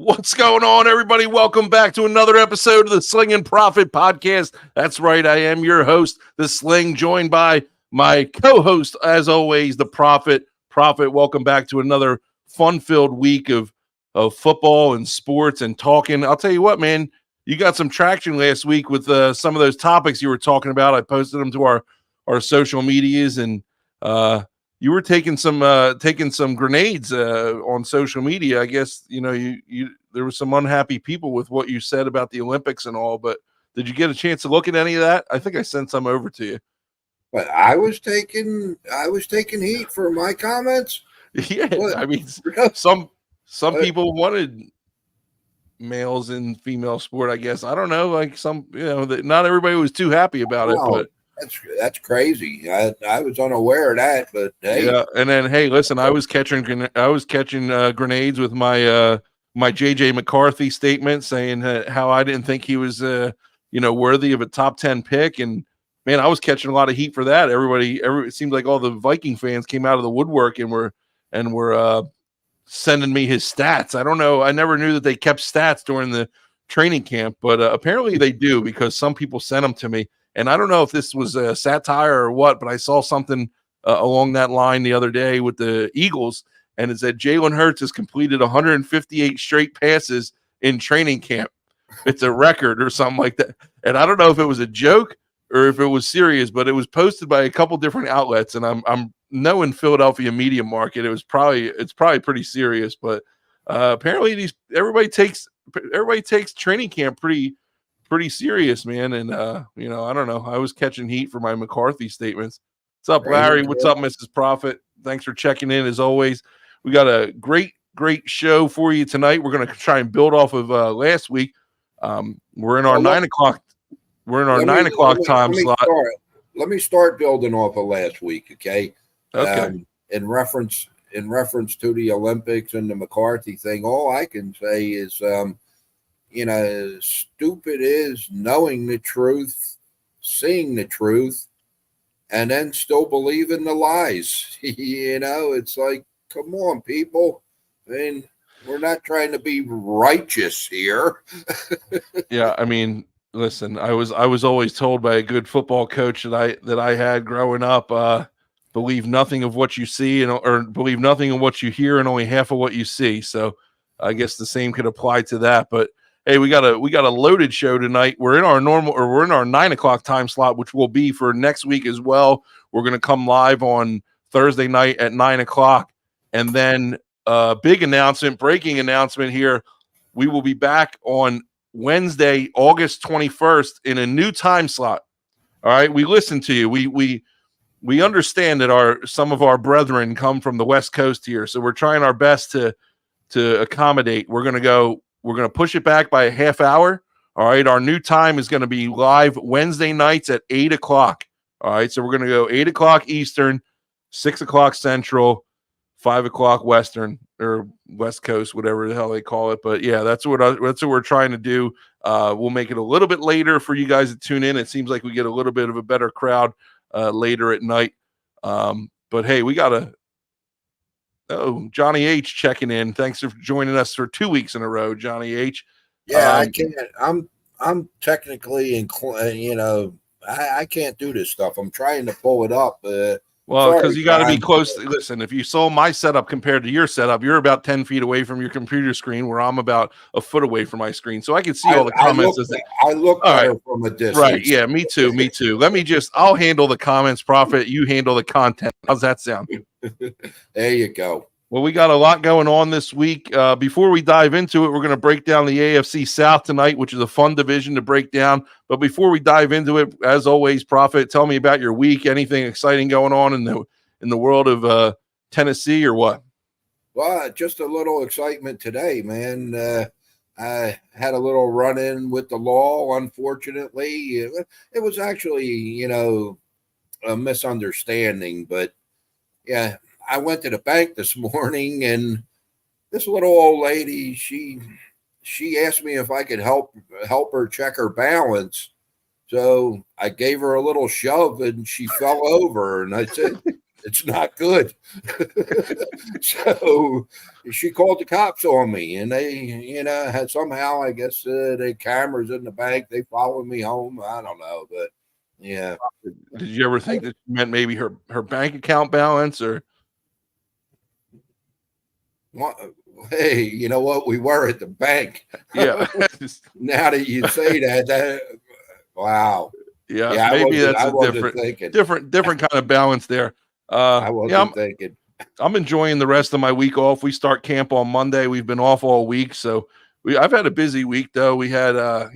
What's going on, everybody? Welcome back to another episode of the Sling'n Proffet podcast. That's right, I am your host, the Sling, joined by my co-host, as always, the Prophet. Prophet, welcome back to another fun-filled week of football and sports and talking. I'll tell you what, man, you got some traction last week with some of those topics you were talking about. I posted them to our social medias, and you were taking some grenades on social media. I guess you there were some unhappy people with what you said about the Olympics and all. But did you get a chance to look at any of that? I think I sent some over to you. But I was taking heat for my comments. Yeah, What? I mean, some people wanted males in female sport. I guess I don't know. Like that not everybody was too happy about it, but. That's crazy. I was unaware of that, but hey. Yeah, and then hey, listen, I was catching grenades with my my JJ McCarthy statement saying how I didn't think he was worthy of a top 10 pick, and man, I was catching a lot of heat for that. It seemed like all the Viking fans came out of the woodwork and were sending me his stats. I don't know. I never knew that they kept stats during the training camp, but apparently they do, because some people sent them to me. And I don't know if this was a satire or what, but I saw something along that line the other day with the Eagles, and it said Jalen Hurts has completed 158 straight passes in training camp. It's a record or something like that. And I don't know if it was a joke or if it was serious, but it was posted by a couple different outlets, and I'm knowing Philadelphia media market, it's probably pretty serious. But apparently everybody takes training camp pretty serious, man. And I don't know. I was catching heat for my McCarthy statements. What's up, Larry? What's up, Mrs. Prophet? Thanks for checking in as always. We got a great show for you tonight. We're going to try and build off of last week. We're in our 9 o'clock. We're in our 9 o'clock time slot. Let me start building off of last week, okay? Okay. In reference to the Olympics and the McCarthy thing, all I can say is stupid is knowing the truth, seeing the truth, and then still believing the lies. It's like, come on, people. I mean, we're not trying to be righteous here. Yeah, I mean, listen, I was always told by a good football coach that I had growing up, believe nothing of what you see or believe nothing of what you hear and only half of what you see. So I guess the same could apply to that. But hey, we got a loaded show tonight. We're in our 9 o'clock time slot, which will be for next week as well. We're going to come live on Thursday night at 9 o'clock. And then breaking announcement here. We will be back on Wednesday, August 21st in a new time slot. All right. We listen to you. We understand that some of our brethren come from the West Coast here. So we're trying our best to accommodate. We're going to push it back by a half hour. All right. Our new time is going to be live Wednesday nights at 8 o'clock. All right. So we're going to go 8 o'clock Eastern, 6 o'clock Central, 5 o'clock Western or West Coast, whatever the hell they call it. But yeah, that's what we're trying to do. We'll make it a little bit later for you guys to tune in. It seems like we get a little bit of a better crowd later at night. But hey, we got Johnny H checking in. Thanks for joining us for 2 weeks in a row, Johnny H. Yeah, I can't. I'm technically I can't do this stuff. I'm trying to pull it up. Well, because you got to be close. Listen, if you saw my setup compared to your setup, you're about 10 feet away from your computer screen, where I'm about a foot away from my screen. So I can see all the comments. I look better from a distance. Right. Yeah, me too. I'll handle the comments, Prophet. You handle the content. How's that sound? There you go. Well, we got a lot going on this week. Before we dive into it, we're going to break down the AFC South tonight, which is a fun division to break down. But before we dive into it, as always, Prophet, tell me about your week. Anything exciting going on in the world of Tennessee or what? Well, just a little excitement today, man. I had a little run-in with the law, unfortunately. It was actually, a misunderstanding. But, yeah, I went to the bank this morning, and this little old lady, she asked me if I could help her check her balance. So I gave her a little shove, and she fell over. And I said, It's not good. So she called the cops on me, and they, had somehow, I guess, they cameras in the bank. They followed me home. I don't know, but yeah. Did you ever think that meant maybe her bank account balance or? Hey, you know what? We were at the bank. Yeah. Now that you say that, wow. Yeah, Yeah, maybe that's I a wasn't thinking. different kind of balance there. I Yeah, wasn't thinking. I'm enjoying the rest of my week off. We start camp on Monday. We've been off all week, so I've had a busy week though. We had a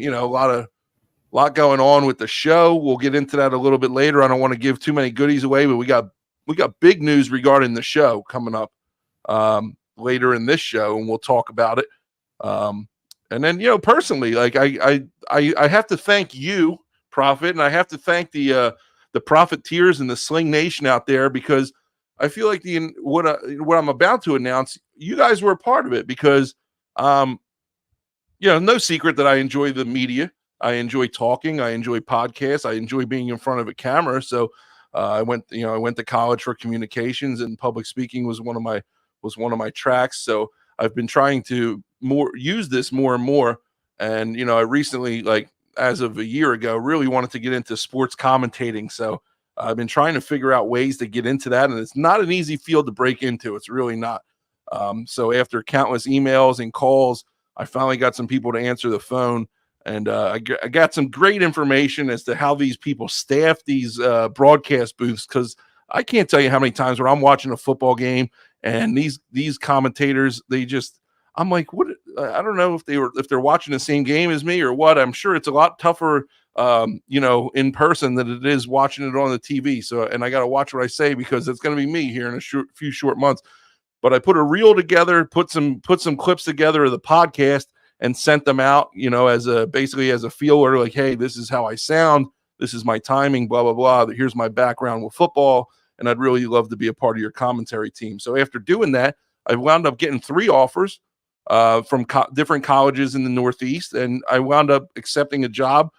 lot going on with the show. We'll get into that a little bit later. I don't want to give too many goodies away, but we got big news regarding the show coming up later in this show, and we'll talk about it. And then personally, like I have to thank you, Prophet, and I have to thank the profiteers and the Sling Nation out there, because I feel like what I'm about to announce, you guys were a part of it, because no secret that I enjoy the media. I enjoy talking. I enjoy podcasts. I enjoy being in front of a camera. So I went to college for communications, and public speaking was one of my tracks. So I've been trying to use this more and more. And I recently, like as of a year ago, really wanted to get into sports commentating. So I've been trying to figure out ways to get into that, and it's not an easy field to break into. It's really not. So after countless emails and calls, I finally got some people to answer the phone, and I got some great information as to how these people staff these broadcast booths. Because I can't tell you how many times where I'm watching a football game and these commentators, I'm like, what? I don't know if they're watching the same game as me or what. I'm sure it's a lot tougher, in person than it is watching it on the TV. So, and I got to watch what I say, because it's going to be me here in a few short months. But I put a reel together, put some clips together of the podcast, and sent them out, basically as a feeler, like, hey, this is how I sound. This is my timing, blah, blah, blah. Here's my background with football, and I'd really love to be a part of your commentary team. So after doing that, I wound up getting 3 offers from different colleges in the Northeast, and I wound up accepting a job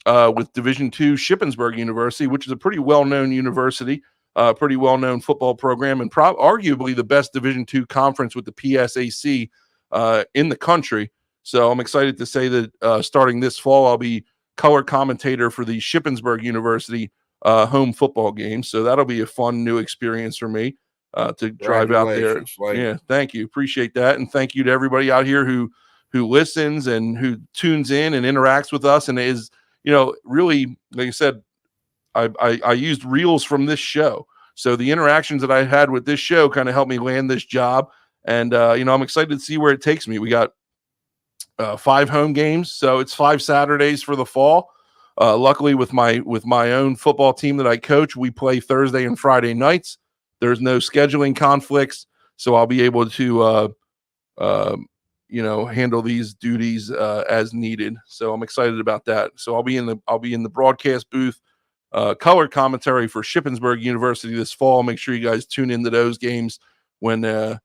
with Division II Shippensburg University, which is a pretty well-known university, pretty well-known football program, and arguably the best Division II conference with the PSAC in the country. So I'm excited to say that starting this fall, I'll be color commentator for the Shippensburg University home football games. So that'll be a fun new experience for me to drive out there. Yeah, thank you. Appreciate that. And thank you to everybody out here who listens and who tunes in and interacts with us, and is, really, like I said, I used reels from this show. So the interactions that I had with this show kind of helped me land this job. And, I'm excited to see where it takes me. We got 5 home games. So it's 5 Saturdays for the fall. Luckily with my own football team that I coach, we play Thursday and Friday nights. There's no scheduling conflicts. So I'll be able to, handle these duties as needed. So I'm excited about that. So I'll be in the broadcast booth, color commentary for Shippensburg University this fall. Make sure you guys tune into those games when they're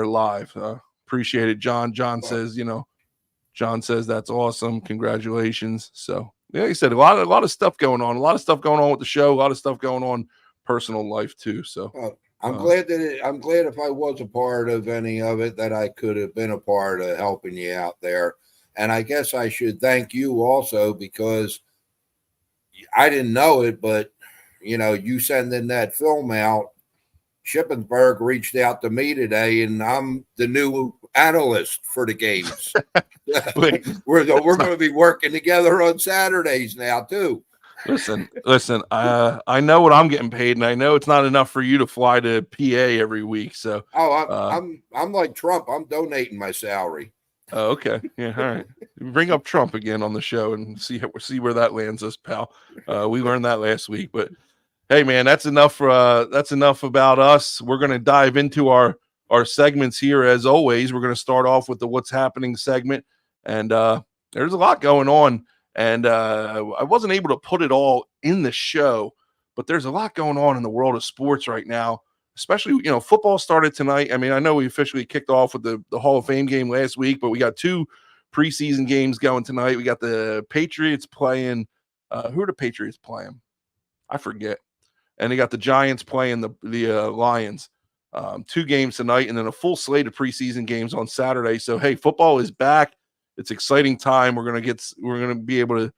live. Appreciate it, John. John says that's awesome. Congratulations. So yeah, like I said, a lot of stuff going on. A lot of stuff going on with the show. A lot of stuff going on personal life too. So I'm glad if I was a part of any of it, that I could have been a part of helping you out there. And I guess I should thank you also, because I didn't know it, but you sending that film out, Shippensburg reached out to me today, and I'm the new analyst for the games. We're going to be working together on Saturdays now too. Listen. I know what I'm getting paid, and I know it's not enough for you to fly to PA every week. So, I'm like Trump. I'm donating my salary. Oh, okay. Yeah. All right. Bring up Trump again on the show and see where that lands us, pal. We learned that last week, but hey, man, that's enough about us. We're going to dive into our segments here. As always, we're going to start off with the What's Happening segment. And there's a lot going on. And I wasn't able to put it all in the show, but there's a lot going on in the world of sports right now, especially, football started tonight. I mean, I know we officially kicked off with the Hall of Fame game last week, but we got 2 preseason games going tonight. We got the Patriots playing. Who are the Patriots playing? I forget. and they got the Giants playing the Lions. 2 games tonight, and then a full slate of preseason games on Saturday. So hey, football is back. It's exciting time. We're gonna be able to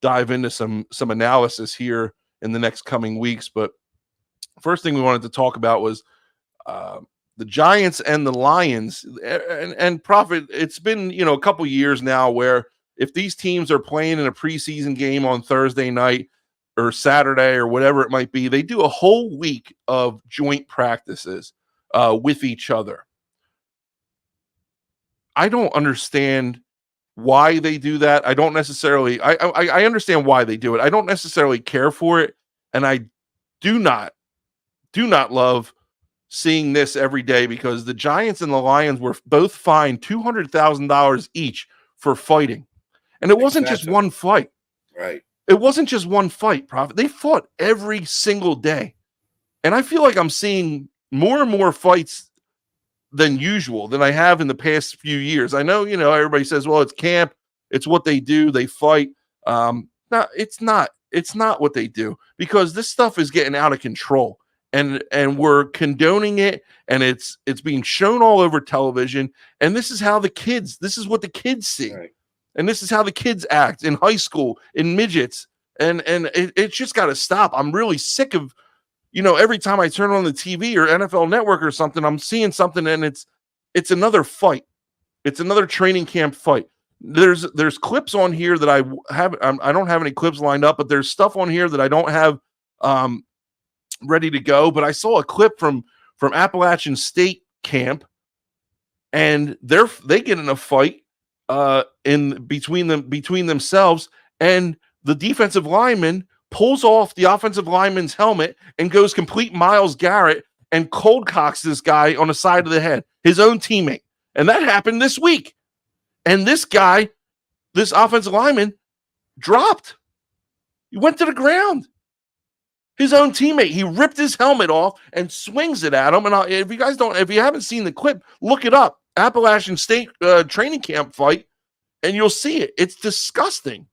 dive into some analysis here in the next coming weeks. But first thing we wanted to talk about was the Giants and the Lions. And Prophet, it's been a couple years now where if these teams are playing in a preseason game on Thursday night or Saturday or whatever it might be, they do a whole week of joint practices with each other. I don't understand why they do that. I don't necessarily, I understand why they do it. I don't necessarily care for it. And I do not love seeing this every day, because the Giants and the Lions were both fined $200,000 each for fighting. And it wasn't just one fight. Right. It wasn't just one fight, Prophet. They fought every single day. And I feel like I'm seeing more and more fights than usual than I have in the past few years. I know, everybody says, well, it's camp. It's what they do. They fight. No, it's not. It's not what they do, because this stuff is getting out of control, and we're condoning it, and it's being shown all over television. And this is what the kids see. Right. And this is how the kids act in high school, in midgets. And it's just got to stop. I'm really sick of, every time I turn on the TV or NFL Network or something, I'm seeing something, and it's another fight. It's another training camp fight. There's clips on here that I don't have any clips lined up, but there's stuff on here that I don't have ready to go. But I saw a clip from Appalachian State camp, and they get in a fight in between themselves, and the defensive lineman pulls off the offensive lineman's helmet and goes complete Myles Garrett and cold cocks this guy on the side of the head, his own teammate. And that happened this week. And this offensive lineman dropped. He went to the ground. His own teammate, he ripped his helmet off and swings it at him. And if you haven't seen the clip, look it up. Appalachian State training camp fight, and you'll see it. It's disgusting.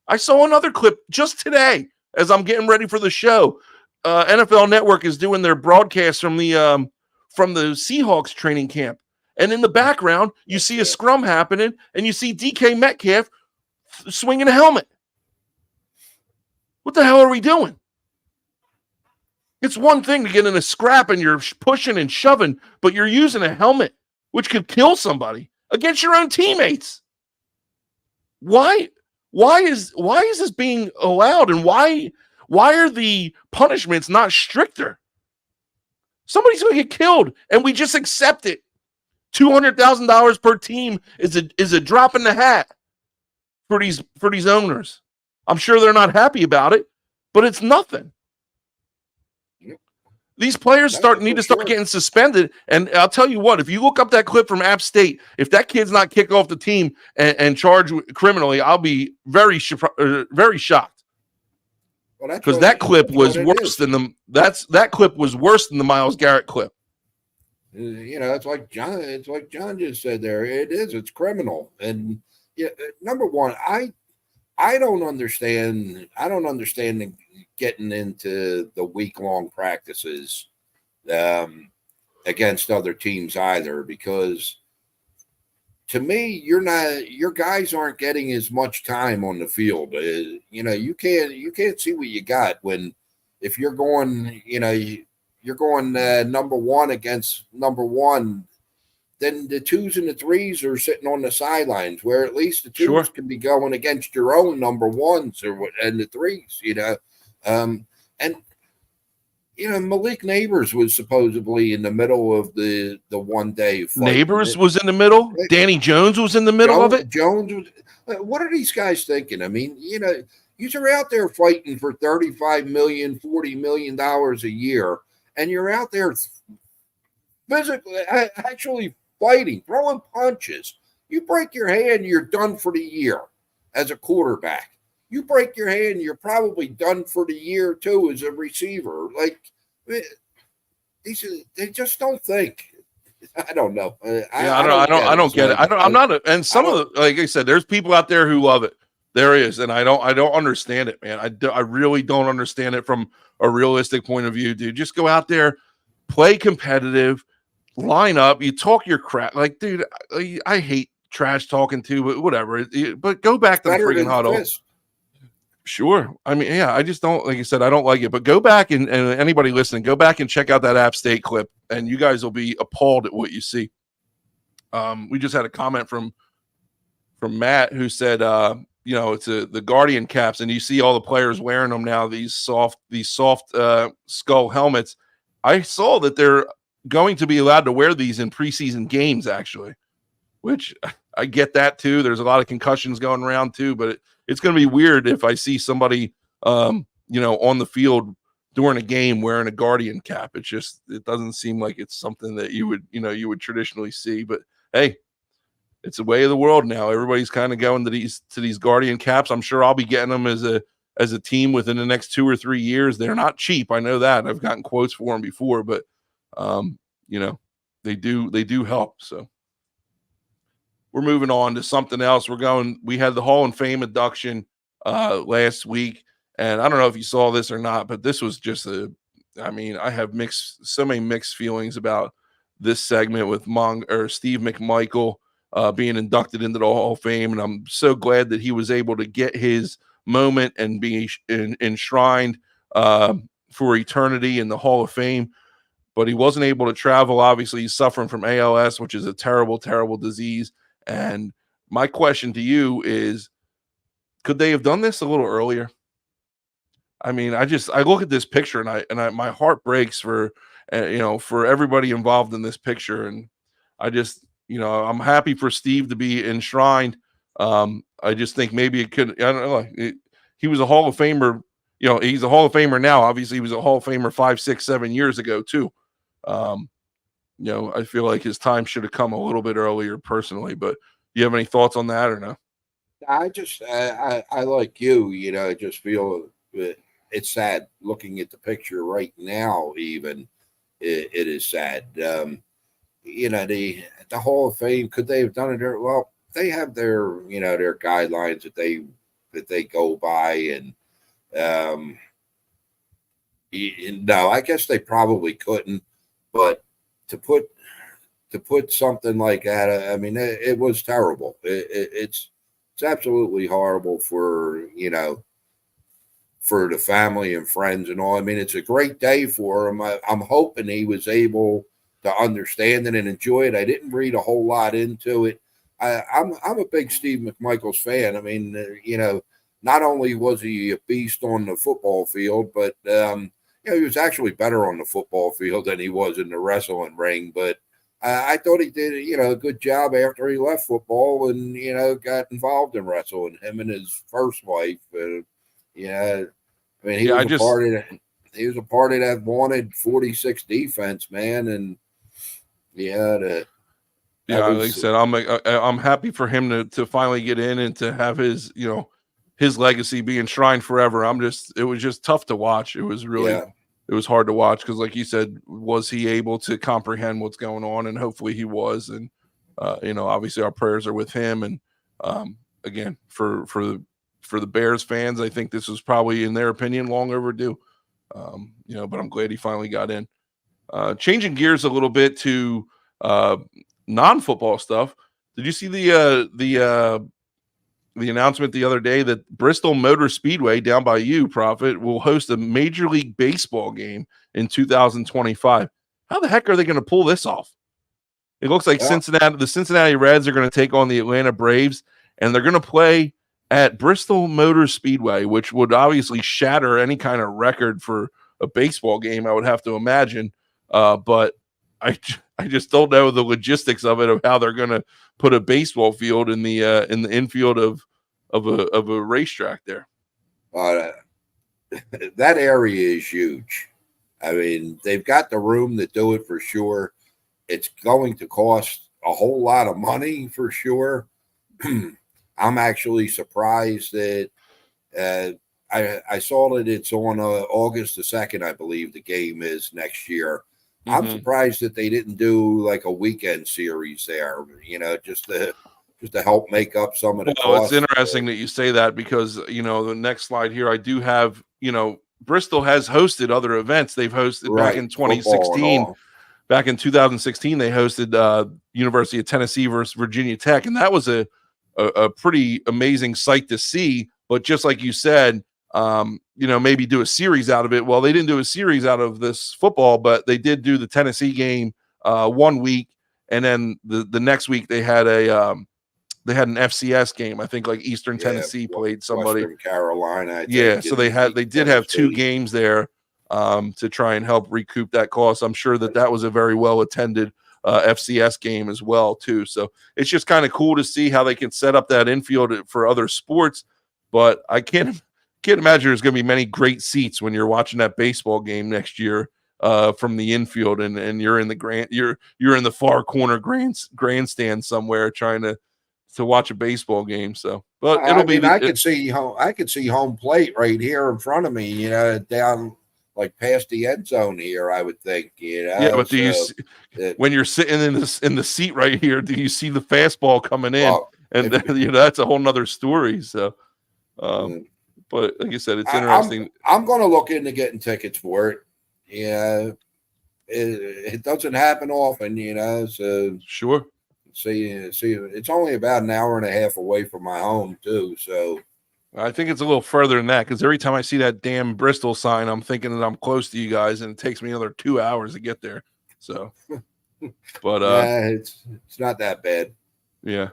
I saw another clip just today as I'm getting ready for the show. NFL Network is doing their broadcast from the Seahawks training camp, and in the background you see a scrum happening, and you see DK Metcalf swinging a helmet. What the hell are we doing? It's one thing to get in a scrap and you're pushing and shoving, but you're using a helmet which could kill somebody against your own teammates. Why is this being allowed, and why are the punishments not stricter? Somebody's going to get killed, and we just accept it. $200,000 per team is a drop in the hat for these owners. I'm sure they're not happy about it, but it's nothing. These players need to start getting suspended. And I'll tell you what, if you look up that clip from App State, if that kid's not kicked off the team and charged criminally, I'll be very shocked. Because that clip was worse than that clip was worse than the Myles Garrett clip. It's like John just said there. It's criminal. And number one, I don't understand getting into the week-long practices against other teams either, because to me, your guys aren't getting as much time on the field. You can't see what you got if you're going, you're going number one against number one. Then the twos and the threes are sitting on the sidelines, where at least the twos can be going against your own number ones and the threes, Malik Neighbors was supposedly in the middle of the 1 day fight. Neighbors was in the middle. Danny Jones was in the middle of it. Jones was. What are these guys thinking? I mean, you're out there fighting for $35 million, $40 million a year, and you're out there physically, actually fighting, throwing punches. You break your hand, you're done for the year as a quarterback. You break your hand, you're probably done for the year too as a receiver. Like, they just don't think. I don't know. I don't get it. And some of the, like I said, there's people out there who love it. There is, and I don't understand it, man. I really don't understand it from a realistic point of view, dude. Just go out there, play competitive, line up. You talk your crap, like, dude. I hate trash talking too, but whatever. But go back to the Better freaking than huddle. fist. Sure. I mean, yeah. I just don't, like I said, I don't like it. But go back and anybody listening, go back and check out that App State clip, and you guys will be appalled at what you see. We just had a comment from Matt who said, it's the Guardian caps, and you see all the players wearing them now. These soft skull helmets. I saw that they're going to be allowed to wear these in preseason games, actually, which I get that too. There's a lot of concussions going around too, but it's going to be weird if I see somebody, on the field during a game wearing a Guardian cap. It doesn't seem like it's something that you would traditionally see. But hey, it's the way of the world now. Everybody's kind of going to these Guardian caps. I'm sure I'll be getting them as a team within the next 2 or 3 years. They're not cheap. I know that. I've gotten quotes for them before, but they do help. So we're moving on to something else. We had the Hall of Fame induction last week, and I don't know if you saw this or not, but this was just I have so many mixed feelings about this segment with Steve McMichael being inducted into the Hall of Fame, and I'm so glad that he was able to get his moment and be enshrined for eternity in the Hall of Fame. But he wasn't able to travel. Obviously, he's suffering from ALS, which is a terrible, terrible disease. And my question to you is, could they have done this a little earlier? I mean, I look at this picture and my heart breaks for everybody involved in this picture. And I'm happy for Steve to be enshrined. I just think maybe it could, I don't know. He was a Hall of Famer. He's a Hall of Famer now. Obviously, he was a Hall of Famer 5, 6, 7 years ago too. I feel like his time should have come a little bit earlier personally, but do you have any thoughts on that or no? I like you, just feel it's sad looking at the picture right now. Even it is sad. The Hall of Fame, could they have done it there? Well, they have their their guidelines that they go by, and no, I guess they probably couldn't. But to put something like that, I mean, it was terrible. It's absolutely horrible for for the family and friends and all. I mean, it's a great day for him. I'm hoping he was able to understand it and enjoy it. I didn't read a whole lot into it. I'm a big Steve McMichael's fan. I mean, not only was he a beast on the football field, but he was actually better on the football field than he was in the wrestling ring. But I thought he did, a good job after he left football and, got involved in wrestling. Him and his first wife. I mean, he was a part of that wanted 46 defense, man. And like I said, I'm happy for him to finally get in and to have his legacy be enshrined forever. It was just tough to watch. It was really, It was hard to watch because, like you said, was he able to comprehend what's going on? And hopefully he was. And obviously our prayers are with him. And again, for the Bears fans, I think this was probably, in their opinion, long overdue. But I'm glad he finally got in. Changing gears a little bit to non-football stuff. Did you see the announcement the other day that Bristol Motor Speedway down by you, Prophet, will host a Major League Baseball game in 2025? How the heck are they going to pull this off? It looks like the Cincinnati Reds are going to take on the Atlanta Braves, and they're going to play at Bristol Motor Speedway, which would obviously shatter any kind of record for a baseball game, I would have to imagine. But I just don't know the logistics of it, of how they're going to put a baseball field in the infield of a racetrack there. That area is huge. I mean, they've got the room to do it for sure. It's going to cost a whole lot of money for sure. I'm actually surprised that I saw that it's on August the 2nd, I believe the game is next year. I'm surprised that they didn't do like a weekend series there, just to just to help make up some of the Well, it's costs. interesting that you say that because, the next slide here, I do have, Bristol has hosted other events. They've hosted back in Football and 2016. all. Back in 2016, they hosted University of Tennessee versus Virginia Tech, and that was a pretty amazing sight to see. But just like you said, maybe do a series out of it. Well, they didn't do a series out of this football, but they did do the Tennessee game 1 week, and then the next week they had an FCS game. I think like Eastern Tennessee played somebody. Western Carolina. I yeah, think, so they did have 2 games there to try and help recoup that cost. I'm sure that was a very well attended FCS game as well too. So it's just kind of cool to see how they can set up that infield for other sports. But I can't imagine there's going to be many great seats when you're watching that baseball game next year from the infield, and you're in the you're in the far corner grandstand somewhere trying to watch a baseball game. So, but I could see home plate right here in front of me, down like past the end zone here, I would think, Yeah, but do you see, when you're sitting in the seat right here, do you see the fastball coming in? Well, and then, that's a whole nother story. So, but like you said, it's interesting. I'm going to look into getting tickets for it. Yeah, it doesn't happen often, So sure. See, it's only about an hour and a half away from my home too. So I think it's a little further than that because every time I see that damn Bristol sign, I'm thinking that I'm close to you guys, and it takes me another 2 hours to get there. So, but it's not that bad. Yeah.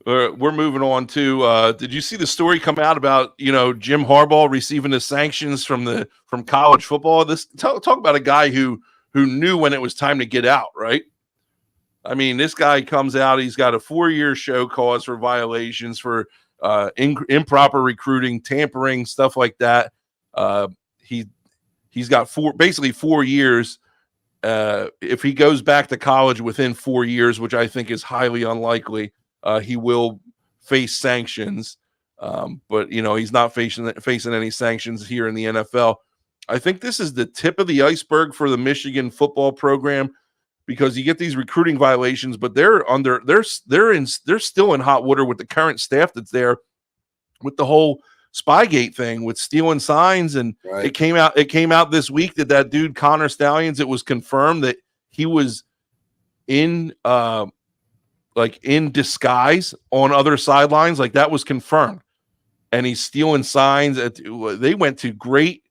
We're moving on to. Did you see the story come out about Jim Harbaugh receiving the sanctions from college football? Talk about a guy who knew when it was time to get out, right? I mean, this guy comes out. He's got a 4-year show cause for violations for improper recruiting, tampering, stuff like that. He's got 4 years. If he goes back to college within 4 years, which I think is highly unlikely, he will face sanctions. But he's not facing any sanctions here in the NFL. I think this is the tip of the iceberg for the Michigan football program, because you get these recruiting violations, but they're still in hot water with the current staff that's there, with the whole Spygate thing with stealing signs. And right. It came out this week that dude Connor Stallions, it was confirmed that he was in disguise on other sidelines. Like, that was confirmed, and he's stealing signs. They went to great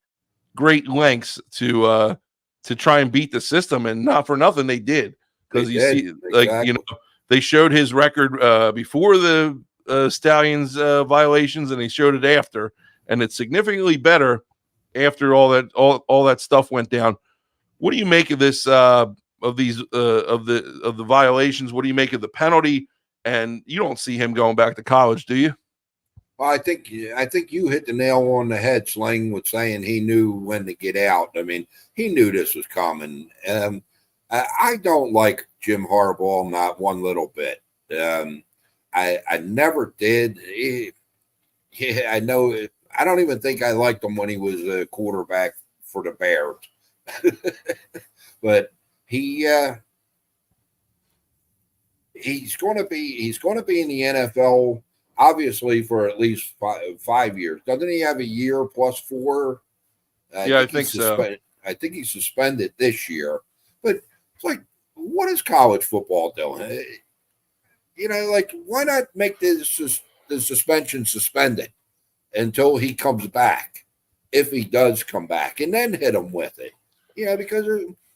lengths to try and beat the system, and not for nothing they did, because they showed his record before the Stallions violations, and they showed it after, and it's significantly better after all that stuff went down. What do you make of this of the violations? What do you make of the penalty? And you don't see him going back to college, do you? Well, I think you hit the nail on the head, Sling, with saying he knew when to get out. I mean, he knew this was coming. I don't like Jim Harbaugh, not one little bit. I never did. I know. I don't even think I liked him when he was a quarterback for the Bears. But he's going to be in the NFL. Obviously, for at least 5 years. Doesn't he have a year plus 4? I think so. I think he's suspended this year. But it's like, what is college football doing? Why not make the suspension suspended until he comes back, if he does come back, and then hit him with it? Because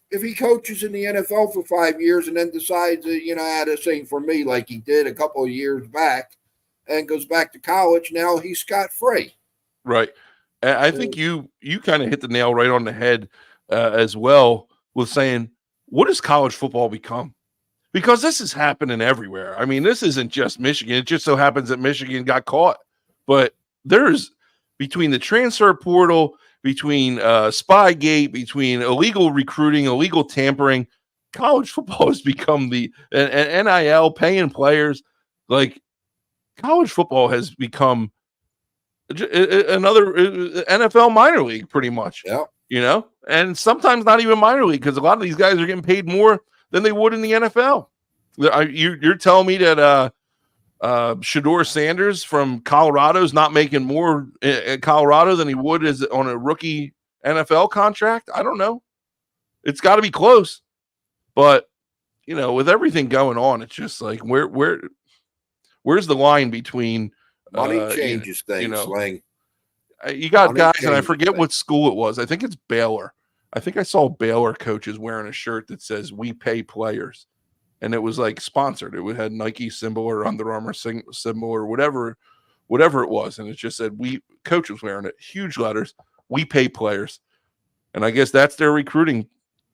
if he coaches in the NFL for 5 years and then decides that, this ain't for me, like he did a couple of years back, and goes back to college, now he's scot-free. Right. I think you kind of hit the nail right on the head as well, with saying, what does college football become? Because this is happening everywhere. I mean, this isn't just Michigan. It just so happens that Michigan got caught. But there's, between the transfer portal, between Spygate, between illegal recruiting, illegal tampering, college football has become the NIL, paying players. Like, college football has become another NFL minor league, pretty much. Yeah. And sometimes not even minor league, because a lot of these guys are getting paid more than they would in the NFL. You're telling me that Shador Sanders from Colorado's not making more in Colorado than he would as on a rookie NFL contract? I don't know. It's got to be close. But, with everything going on, it's just like where's the line between money changes things, Sling. You got money guys, and I forget what school it was. I think it's Baylor. I think I saw Baylor coaches wearing a shirt that says "We pay players," and it was like sponsored. It had Nike symbol or Under Armour symbol or whatever it was, and it just said "We." Coach was wearing it, huge letters. We pay players, and I guess that's their recruiting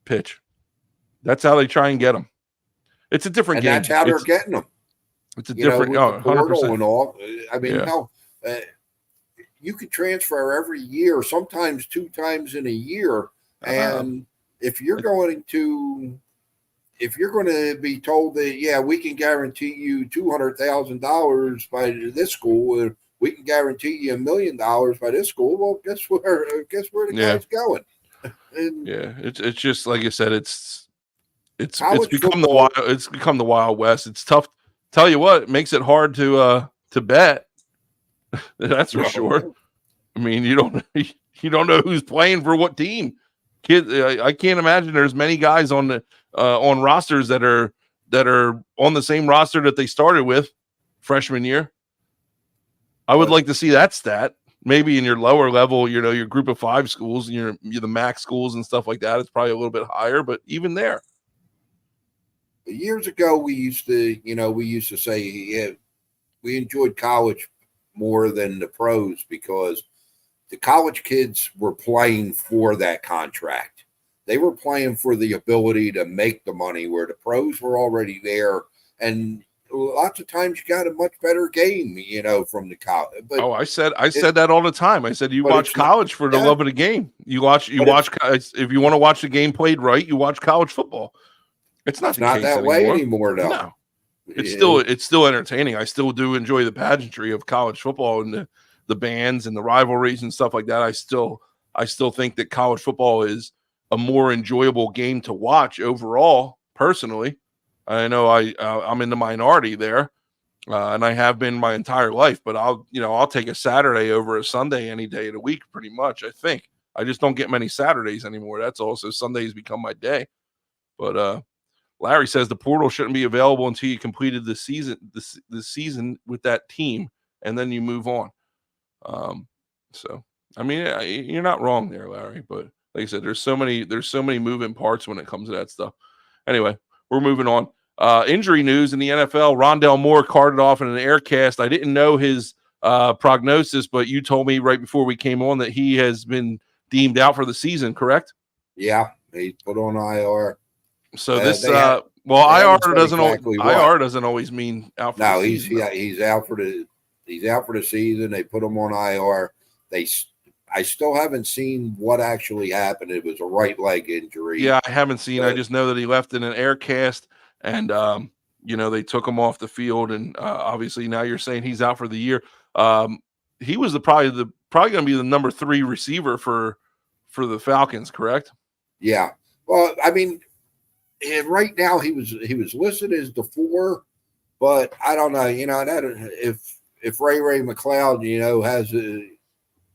pitch. That's how they try and get them. It's a different game. That's how they're getting them. It's a different, 100%. And all. I mean, you could transfer every year, sometimes 2 times in a year. And if you're going to be told that, we can guarantee you $200,000 by this school, we can guarantee you $1 million by this school. Well, guess where the guy's going? And it's just like I said, it's become the Wild West. It's tough. Tell you what, it makes it hard to bet. That's for sure. I mean, you don't know who's playing for what team. Kids, I can't imagine there's many guys on the on rosters that are on the same roster that they started with freshman year. I would like to see that stat. Maybe in your lower level, your group of 5 schools, you're the MAC schools and stuff like that. It's probably a little bit higher, but even there. Years ago, we used to say we enjoyed college more than the pros because the college kids were playing for that contract. They were playing for the ability to make the money, where the pros were already there. And lots of times you got a much better game, from the college. But I said that all the time. I said you watch college for the love of the game. You watch if you want to watch the game played right, you watch college football. It's not that way anymore, though. No. It's still entertaining. I still do enjoy the pageantry of college football and the bands and the rivalries and stuff like that. I still think that college football is a more enjoyable game to watch overall. Personally, I know I'm in the minority there, and I have been my entire life. But I'll take a Saturday over a Sunday any day of the week, pretty much. I think I just don't get many Saturdays anymore. That's also Sundays become my day. But Larry says the portal shouldn't be available until you completed the season with that team, and then you move on. So I mean, you're not wrong there, Larry. But like I said, there's so many moving parts when it comes to that stuff. Anyway, we're moving on. Injury news in the NFL: Rondale Moore carted off in an air cast. I didn't know his prognosis, but you told me right before we came on that he has been deemed out for the season. Correct? Yeah, he's put on IR. So this, IR doesn't always mean out. For the season, he's out for the season. They put him on IR. I still haven't seen what actually happened. It was a right leg injury. Yeah, I haven't seen. I just know that he left in an air cast, and they took him off the field. And obviously now you're saying he's out for the year. He was probably going to be the number 3 receiver for the Falcons, correct? Yeah. Well, I mean. And right now he was listed as the 4, but I don't know. That if Ray McLeod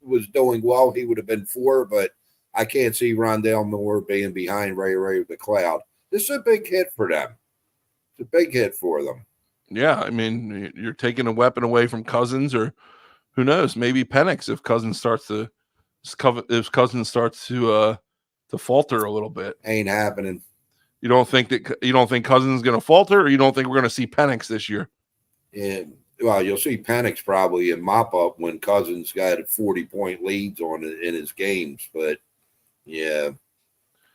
was doing well, he would have been 4. But I can't see Rondale Moore being behind Ray McLeod. This is a big hit for them. It's a big hit for them. Yeah, I mean, you're taking a weapon away from Cousins, or who knows? Maybe Penix if Cousins starts to falter a little bit. Ain't happening. You don't think Cousins is going to falter, or you don't think we're going to see Penix this year? Yeah, well, you'll see Penix probably in mop up when Cousins got 40-point leads on it in his games. But yeah,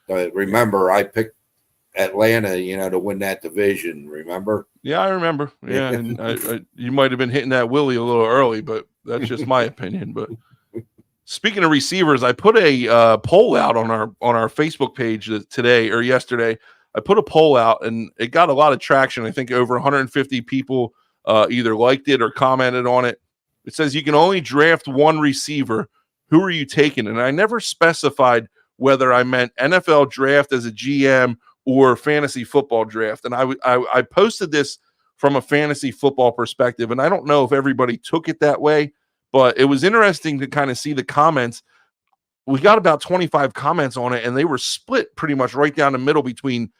but remember I picked Atlanta, to win that division. Remember? Yeah, I remember. Yeah, and you might have been hitting that Willie a little early, but that's just my opinion. But speaking of receivers, I put a poll out on our Facebook page yesterday. I put a poll out, and it got a lot of traction. I think over 150 people either liked it or commented on it. It says you can only draft 1 receiver. Who are you taking? And I never specified whether I meant NFL draft as a GM or fantasy football draft. And I posted this from a fantasy football perspective. And I don't know if everybody took it that way, but it was interesting to kind of see the comments. We got about 25 comments on it, and they were split pretty much right down the middle between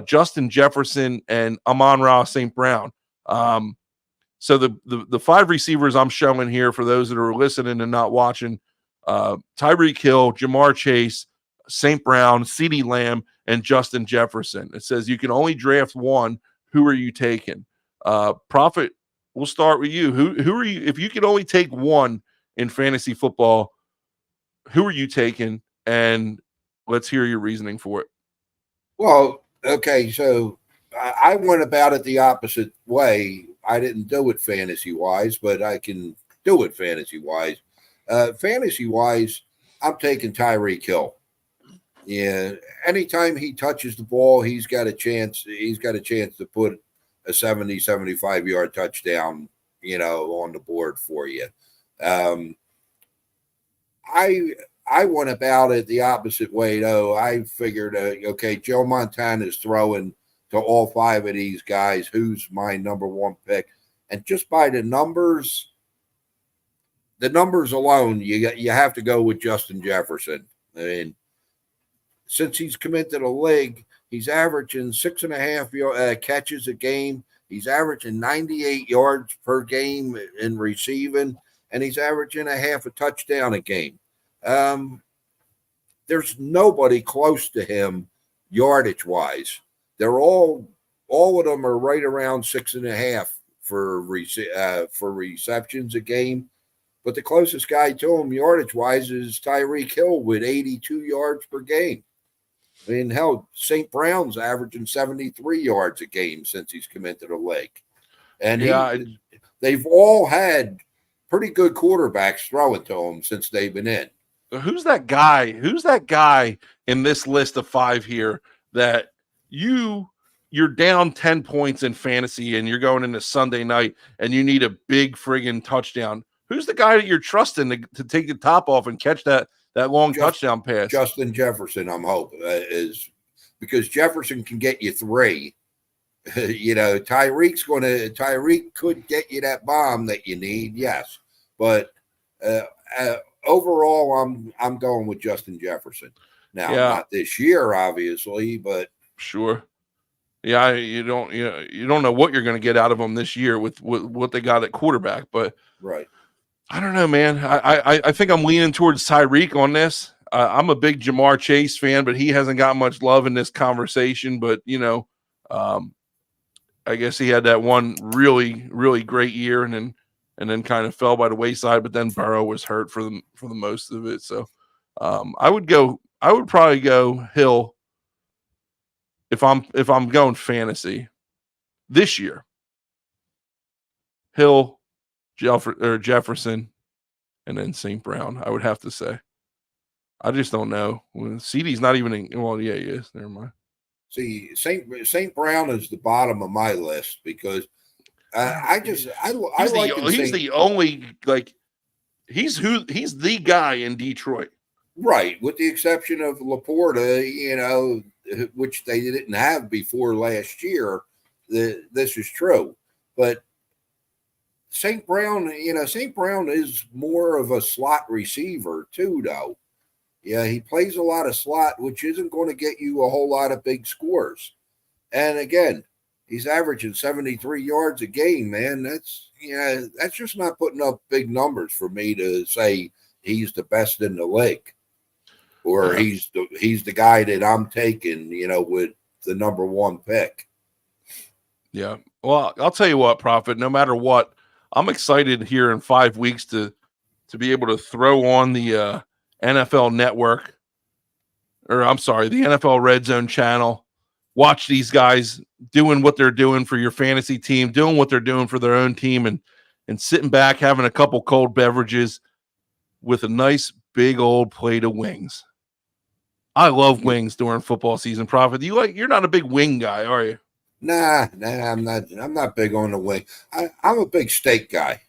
Justin Jefferson and Amon-Ra St. Brown. So the 5 receivers I'm showing here for those that are listening and not watching, Tyreek Hill, Jamar Chase, St. Brown, CeeDee Lamb, and Justin Jefferson. It says you can only draft one. Who are you taking? Prophet, we'll start with you. Who are you? If you could only take one in fantasy football, who are you taking? And let's hear your reasoning for it. Well, okay, so I went about it the opposite way. I didn't do it fantasy-wise, but I can do it fantasy-wise. Fantasy-wise, I'm taking Tyreek Hill. Yeah, anytime he touches the ball, he's got a chance. He's got a chance to put a 70, 75-yard touchdown, on the board for you. I went about it the opposite way, though. I figured, okay, Joe Montana's throwing to all 5 of these guys. Who's my number 1 pick? And just by the numbers alone, you have to go with Justin Jefferson. I mean, since he's come into the league, he's averaging 6.5 catches a game. He's averaging 98 yards per game in receiving, and he's averaging a half a touchdown a game. There's nobody close to him yardage wise. They're all of them are right around 6.5 for receptions a game. But the closest guy to him yardage wise is Tyreek Hill with 82 yards per game. I mean, hell, St. Brown's averaging 73 yards a game since he's come into the league. And they've all had pretty good quarterbacks throwing to them since they've been in. Who's that guy? Who's that guy in this list of 5 here that you're down 10 points in fantasy and you're going into Sunday night and you need a big friggin' touchdown? Who's the guy that you're trusting to take the top off and catch that long touchdown pass? Justin Jefferson, I'm hoping, is because Jefferson can get you 3. Tyreek could get you that bomb that you need, yes. But overall, I'm going with Justin Jefferson. Now, not this year, obviously, but sure. Yeah, you don't know what you're going to get out of them this year with what they got at quarterback, but right. I don't know, man. I think I'm leaning towards Tyreek on this. I'm a big Jamar Chase fan, but he hasn't got much love in this conversation. But I guess he had that one really, really great year, and then kind of fell by the wayside. But then Burrow was hurt for the most of it. So I would probably go Hill if I'm going fantasy this year. Hill, Jefferson, and then St. Brown, I would have to say. I just don't know. CeeDee's not even in. Well, yeah, he is. Never mind. See, St. Brown is the bottom of my list because he's the only he's the guy in Detroit, right? With the exception of Laporta, which they didn't have before last year. This is true, but St. Brown is more of a slot receiver too, though. Yeah, he plays a lot of slot, which isn't going to get you a whole lot of big scores. And again, he's averaging 73 yards a game, man. That's just not putting up big numbers for me to say he's the best in the league, or he's the guy that I'm taking, with the number 1 pick. Yeah. Well, I'll tell you what, Prophet, no matter what, I'm excited here in 5 weeks to be able to throw on the NFL Network, or I'm sorry, the NFL Red Zone channel, watch these guys doing what they're doing for your fantasy team, doing what they're doing for their own team, and sitting back, having a couple cold beverages with a nice big old plate of wings. I love wings during football season, Prophet. You're not a big wing guy, are you? Nah, I'm not. I'm not big on the wing. I'm a big steak guy.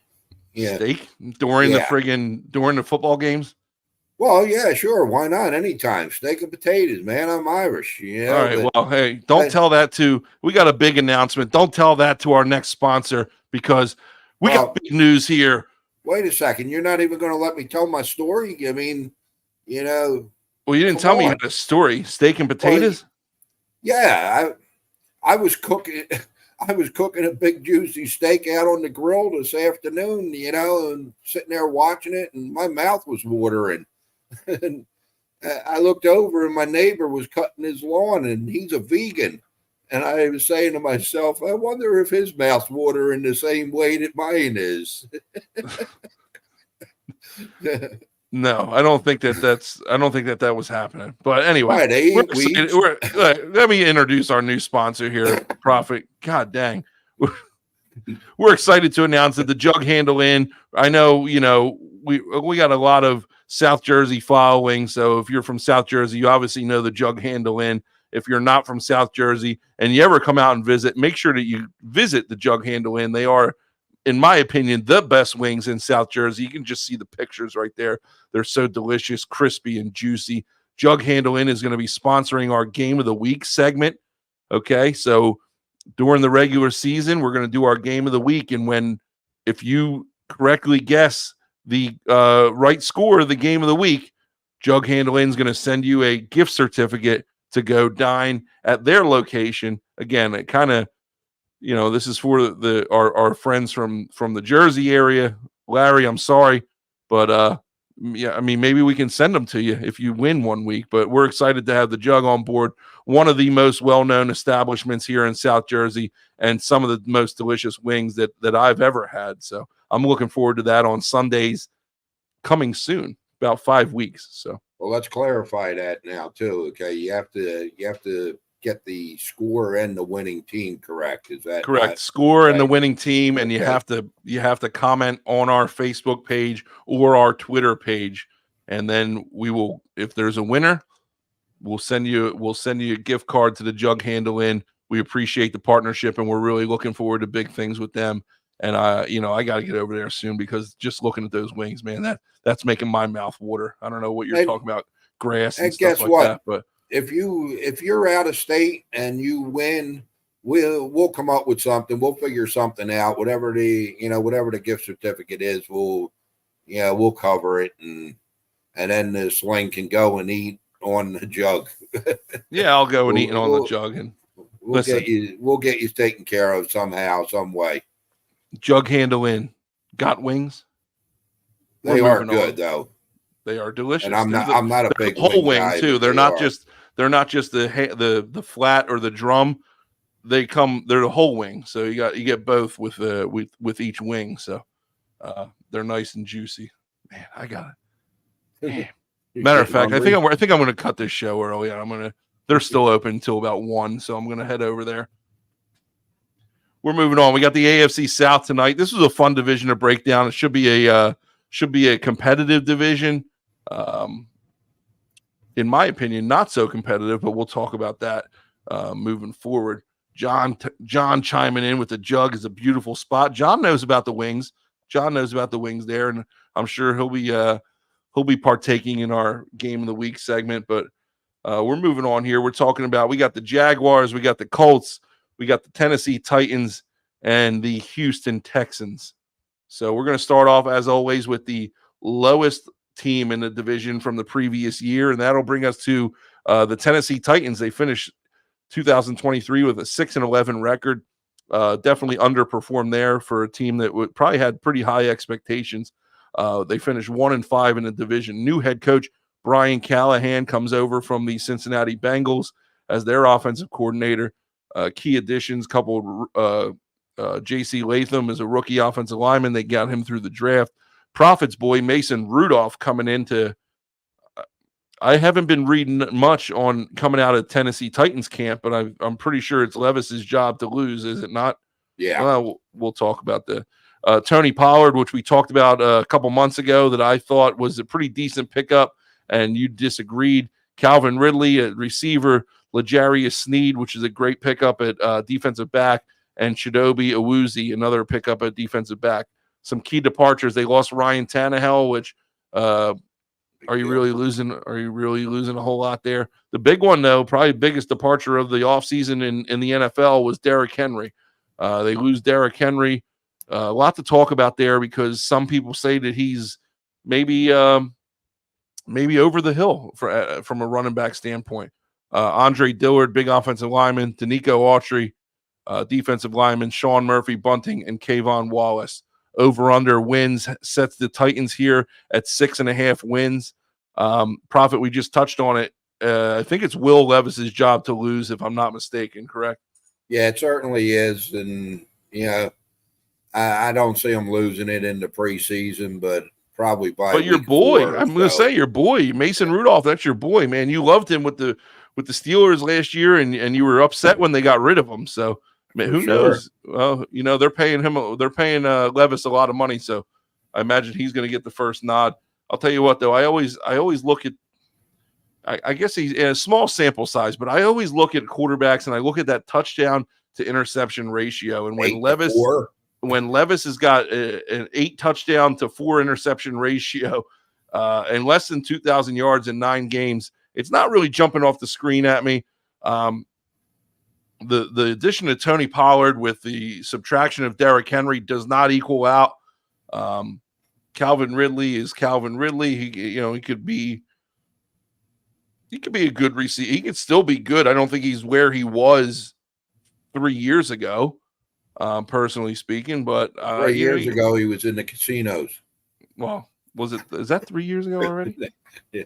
Yeah. Steak during the football games. Well, yeah, sure. Why not? Anytime. Steak and potatoes, man. I'm Irish, All right. but Well, hey, don't I, tell that to. We got a big announcement. Don't tell that to our next sponsor because we got well, big news here. wait a second. You're not even going to let me tell my story? I mean, you know, Well, you didn't come tell me you on. had a story. Steak and Well, potatoes. yeah, I was cooking. I was cooking a big juicy steak out on the grill this afternoon, and sitting there watching it, and my mouth was watering. And I looked over, and my neighbor was cutting his lawn, and he's a vegan. And I was saying to myself, I wonder if his mouth's watering the same way that mine is. No, I don't think that was happening. But anyway, Why they we're eat excited. weeds? Let me introduce our new sponsor here, Prophet. God dang. We're excited to announce that the Jug Handle Inn. I know, we got a lot of South Jersey following. So if you're from South Jersey, you obviously know the Jug Handle Inn. If you're not from South Jersey and you ever come out and visit, make sure that you visit the Jug Handle Inn. They are, in my opinion, the best wings in South Jersey. You can just see the pictures right there. They're so delicious, crispy, and juicy. Jug Handle Inn is going to be sponsoring our Game of the Week segment. Okay, so during the regular season, we're going to do our Game of the Week, and if you correctly guess the right score of the Game of the Week, Jug Handle Inn is going to send you a gift certificate to go dine at their location. Again, it kind of, this is for our friends from the Jersey area. Larry, I'm sorry, but yeah, I mean, maybe we can send them to you if you win one week. But we're excited to have the Jug on board, one of the most well-known establishments here in South Jersey, and some of the most delicious wings that I've ever had. So I'm looking forward to that on Sundays, coming soon, about 5 weeks. So. Well, let's clarify that now too. Okay, you have to get the score and the winning team correct. Is that Correct? not Score and the right? winning team, and Okay. you have to comment on our Facebook page or our Twitter page, and then we will, if there's a winner, we'll send you a gift card to the Jug Handle Inn. We appreciate the partnership, and we're really looking forward to big things with them. And I got to get over there soon because just looking at those wings, man, that's making my mouth water. I don't know what you're talking about, grass and stuff Guess like what? that, but If you're out of state and you win, we'll come up with something. We'll figure something out. Whatever the gift certificate is, we'll cover it, and then the Sling can go and eat on the Jug. yeah, I'll go and eat on the We'll, Jug. And we'll listen, get you taken care of somehow, some way. Jug Handle Inn got wings. They are good though. They are delicious. And I'm not a big whole wing guy, too. but They're not just the flat or the drum. They're the whole wing. So you get both with each wing. So they're nice and juicy. Man, I got it. Man. Matter of fact, hungry? I think I'm going to cut this show early. They're still open until about 1, so I'm going to head over there. We're moving on. We got the AFC South tonight. This was a fun division to break down. It should be a competitive division. In my opinion, not so competitive, but we'll talk about that moving forward. John chiming in with the Jug is a beautiful spot. John knows about the wings. John knows about the wings there, and I'm sure he'll be partaking in our Game of the Week segment. But we're moving on here. We're talking about, we got the Jaguars, we got the Colts, we got the Tennessee Titans, and the Houston Texans. So we're going to start off, as always, with the lowest team in the division from the previous year, and that'll bring us to the Tennessee Titans. They finished 2023 with a 6-11 record. Definitely underperformed there for a team that probably had pretty high expectations. They finished 1-5 in the division. New head coach Brian Callahan comes over from the Cincinnati Bengals as their offensive coordinator. Key additions, coupled J.C. Latham is a rookie offensive lineman. They got him through the draft. Prophet's boy Mason Rudolph coming into. I haven't been reading much on coming out of Tennessee Titans camp, but I'm pretty sure it's Levis's job to lose, is it not? Yeah. Well, we'll talk about the Tony Pollard, which we talked about a couple months ago, that I thought was a pretty decent pickup, and you disagreed. Calvin Ridley at receiver, L'Jarius Sneed, which is a great pickup at defensive back, and Chidobe Awuzie, another pickup at defensive back. Some key departures. They lost Ryan Tannehill, which Are you really losing? Are you really losing a whole lot there? The big one, though, probably biggest departure of the offseason in the NFL was Derrick Henry. They lose Derrick Henry. A lot to talk about there because some people say that he's maybe maybe over the hill from a running back standpoint. Andre Dillard, big offensive lineman, Danico Autry, defensive lineman, Sean Murphy, Bunting, and Kayvon Wallace. Over under wins sets the Titans here at 6.5 wins. Prophet, we just touched on it. I think it's Will Levis's job to lose, if I'm not mistaken, correct? Yeah, it certainly is. And, I don't see him losing it in the preseason, but probably by But your boy, I'm going to say your boy, Mason Rudolph, that's your boy, man. You loved him with the Steelers last year, and you were upset when they got rid of him. So, man, who knows? Well, they're paying Levis a lot of money, so I imagine he's going to get the first nod. I'll tell you what, though, I always look at, I guess he's in a small sample size, but I always look at quarterbacks and I look at that touchdown to interception ratio, and when Levis has got an 8 touchdown to 4 interception ratio and less than 2,000 yards in 9 games, it's not really jumping off the screen at me. The addition of Tony Pollard with the subtraction of Derrick Henry does not equal out. Calvin Ridley is Calvin Ridley. He could be a good receiver. He could still be good. I don't think he's where he was 3 years ago. Personally speaking, but 3 years ago he was in the casinos. Well, is that 3 years ago already? Yeah.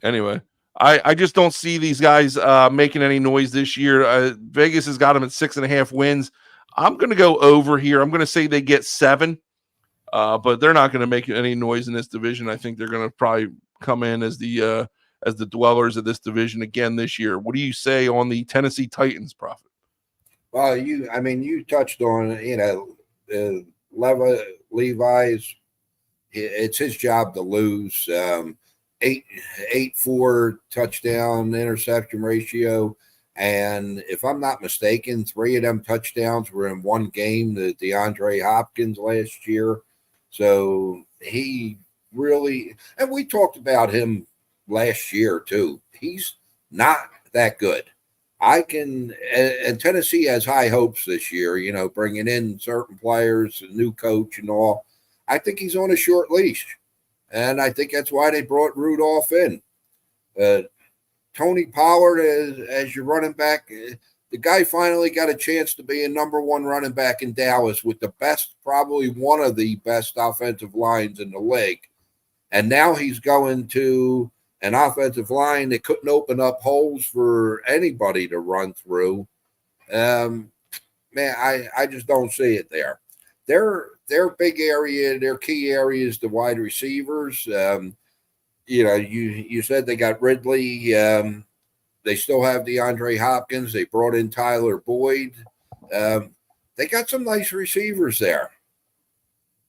Anyway, I just don't see these guys making any noise this year. Vegas has got them at 6.5 wins. I'm going to go over here. I'm going to say they get 7, but they're not going to make any noise in this division. I think they're going to probably come in as the dwellers of this division again this year. What do you say on the Tennessee Titans, Prophet? Well, you touched on, Levi's, it's his job to lose. 8.4 touchdown interception ratio. And if I'm not mistaken, 3 of them touchdowns were in one game, the DeAndre Hopkins last year. So he really, and we talked about him last year too. He's not that good. and Tennessee has high hopes this year, bringing in certain players, a new coach and all. I think he's on a short leash. And I think that's why they brought Rudolph in. Tony Pollard as your running back, the guy finally got a chance to be a number 1 running back in Dallas with the best, probably one of the best offensive lines in the league. And now he's going to an offensive line that couldn't open up holes for anybody to run through. Man, I just don't see it there. Their big area, their key area is the wide receivers. You said they got Ridley. They still have DeAndre Hopkins. They brought in Tyler Boyd. They got some nice receivers there.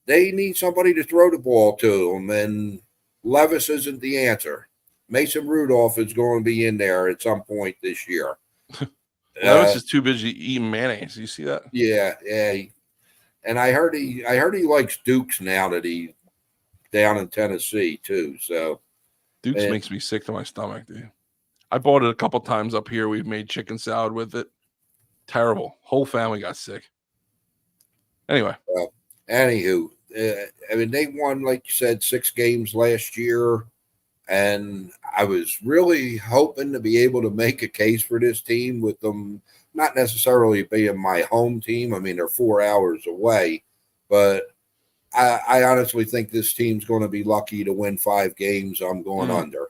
They need somebody to throw the ball to them, and Levis isn't the answer. Mason Rudolph is going to be in there at some point this year. Levis is too busy eating mayonnaise. You see that? Yeah. And I heard he likes Dukes now that he's down in Tennessee too. So Dukes makes me sick to my stomach, dude. I bought it a couple times up here. We've made chicken salad with it. Terrible. Whole family got sick. Anyway. Well, anywho, they won, like you said, 6 games last year. And I was really hoping to be able to make a case for this team with them not necessarily being my home team. I mean, they're 4 hours away. But I honestly think this team's going to be lucky to win 5 games. I'm going under.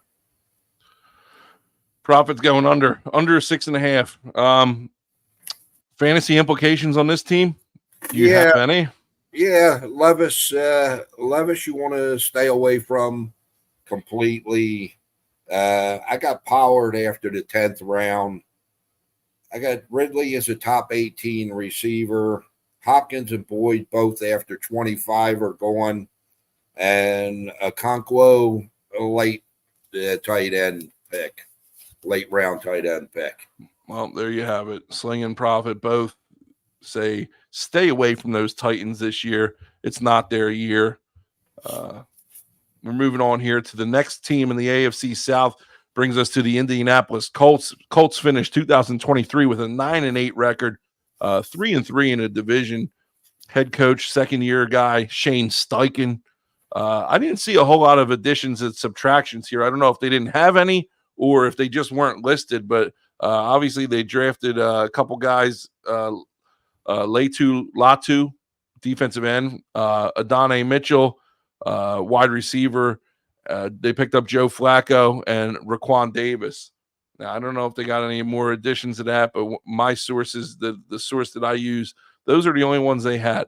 Profit's going under 6.5. Fantasy implications on this team? Do you have any? Yeah, Levis, you want to stay away from completely. I got Pollard after the 10th round. I got Ridley as a top 18 receiver. Hopkins and Boyd both after 25 are going. And Okonkwo, a late tight end pick. Late round tight end pick. Well, there you have it. Sling'n Proffet both say stay away from those Titans this year. It's not their year. we're moving on here to the next team in the AFC South. Brings us to the Indianapolis Colts. Colts finished 2023 with a 9-8 record, 3-3 in a division. Head coach, second-year guy, Shane Steichen. I didn't see a whole lot of additions and subtractions here. I don't know if they didn't have any or if they just weren't listed, but obviously they drafted a couple guys, Latu, defensive end, Adonai Mitchell, wide receiver. They picked up Joe Flacco and Raquan Davis. Now, I don't know if they got any more additions to that, but my sources, the source that I use, those are the only ones they had.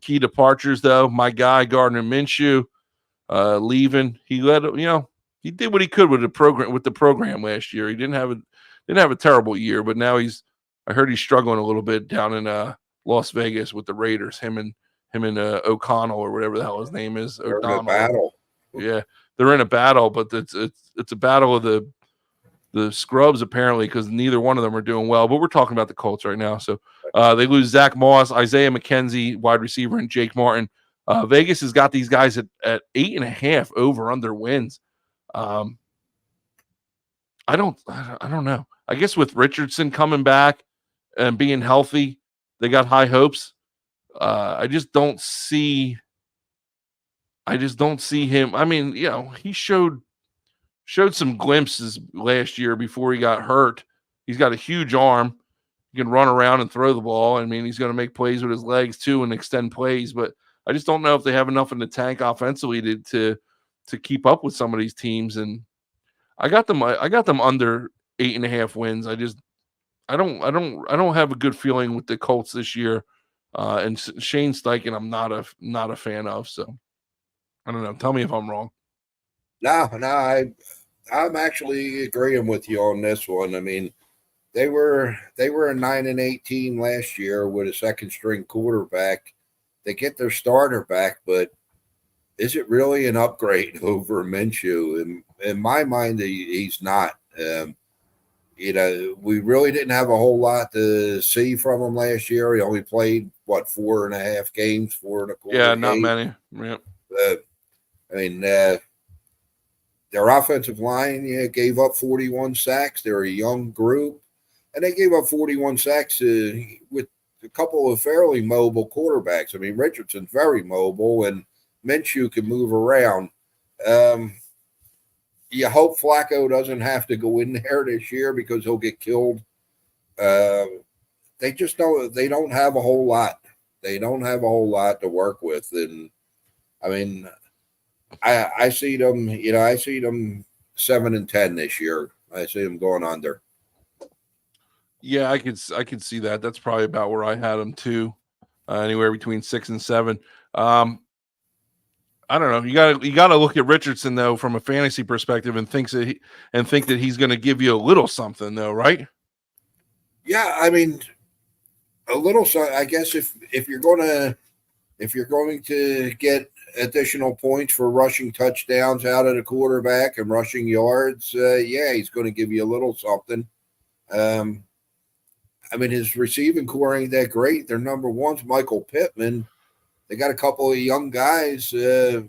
Key departures, though, my guy Gardner Minshew leaving. He he did what he could with the program last year. He didn't have a terrible year, but now I heard he's struggling a little bit down in Las Vegas with the Raiders. Him and O'Connell or whatever the hell his name is. They're in a O'Donnell. battle. Yeah, they're in a battle, but it's a battle of the scrubs apparently, because neither one of them are doing well. But we're talking about the Colts right now. So they lose Zach Moss, Isaiah McKenzie, wide receiver, and Jake Martin. Vegas has got these guys at 8.5 over/under wins. I don't know. I guess with Richardson coming back and being healthy, they got high hopes. I just don't see him. I mean, he showed some glimpses last year before he got hurt. He's got a huge arm. He can run around and throw the ball. I mean, he's going to make plays with his legs too and extend plays, but I just don't know if they have enough in the tank offensively to keep up with some of these teams. And I got them under 8.5 wins. I don't have a good feeling with the Colts this year. And Shane Steichen, I'm not a fan of. So I don't know. Tell me if I'm wrong. No, I'm actually agreeing with you on this one. I mean, they were a 9-8 team last year with a second string quarterback. They get their starter back, but is it really an upgrade over Minshew? In my mind, he's not. We really didn't have a whole lot to see from him last year. He only played 4.5 games, 4.25. Yeah, not many. Yep. I mean, their offensive line gave up 41 sacks. They're a young group, and they gave up 41 sacks with a couple of fairly mobile quarterbacks. I mean, Richardson's very mobile, and Minshew can move around. You hope Flacco doesn't have to go in there this year because he'll get killed. They just don't. They don't have a whole lot. They don't have a whole lot to work with, and I mean, I see them. I see them 7-10 this year. I see them going under. Yeah, I could see that. That's probably about where I had them too, anywhere between 6 and 7. I don't know. You got to look at Richardson though from a fantasy perspective and think that he's going to give you a little something though, right? Yeah, I mean, a little. So I guess if you're going to get additional points for rushing touchdowns out of the quarterback and rushing yards, he's going to give you a little something. I mean, his receiving core ain't that great. Their number one's Michael Pittman. They got a couple of young guys. Their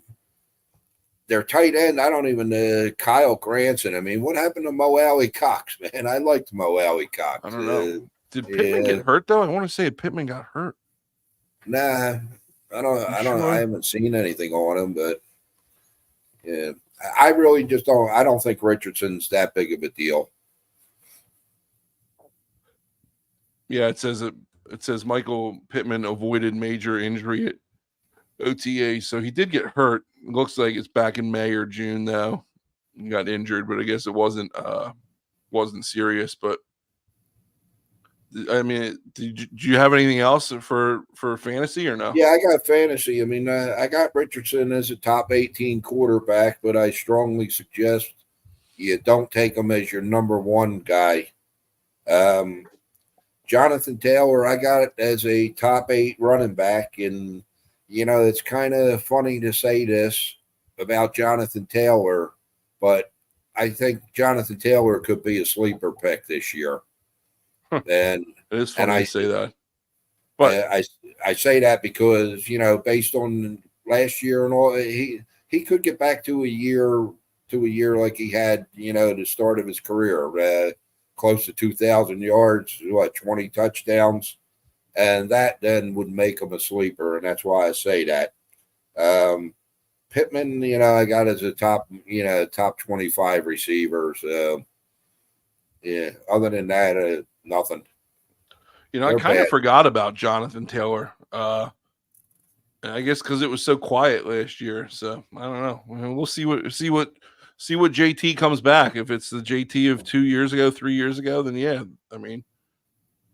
tight end, I don't even Kyle Granson. I mean, what happened to Mo Alley Cox, man? I liked Mo Alley Cox. I don't know. Did Pittman get hurt though? I want to say Pittman got hurt. Nah, I don't. Sure? I haven't seen anything on him, but yeah, I really just don't. I don't think Richardson's that big of a deal. Yeah, it says Michael Pittman avoided major injury at OTA, so he did get hurt. It looks like it's back in May or June though. He got injured, but I guess it wasn't serious. But I mean, do you have anything else for fantasy or no? Yeah, I got fantasy. I mean, I got Richardson as a top 18 quarterback, but I strongly suggest you don't take him as your number one guy. Jonathan Taylor, I got it as a top 8 running back. And, it's kind of funny to say this about Jonathan Taylor, but I think Jonathan Taylor could be a sleeper pick this year. And it is funny to say that. But I say that because, based on last year and all, he could get back to a year like he had, the start of his career, close to 2,000 yards, 20 touchdowns, and that then would make him a sleeper, and that's why I say that. Pittman, I got as a top 25 receiver. So, yeah, other than that, nothing. I kind of forgot about Jonathan Taylor. I guess because it was so quiet last year. So I don't know. We'll see what JT comes back. If it's the JT of 2 years ago, 3 years ago, then yeah. I mean,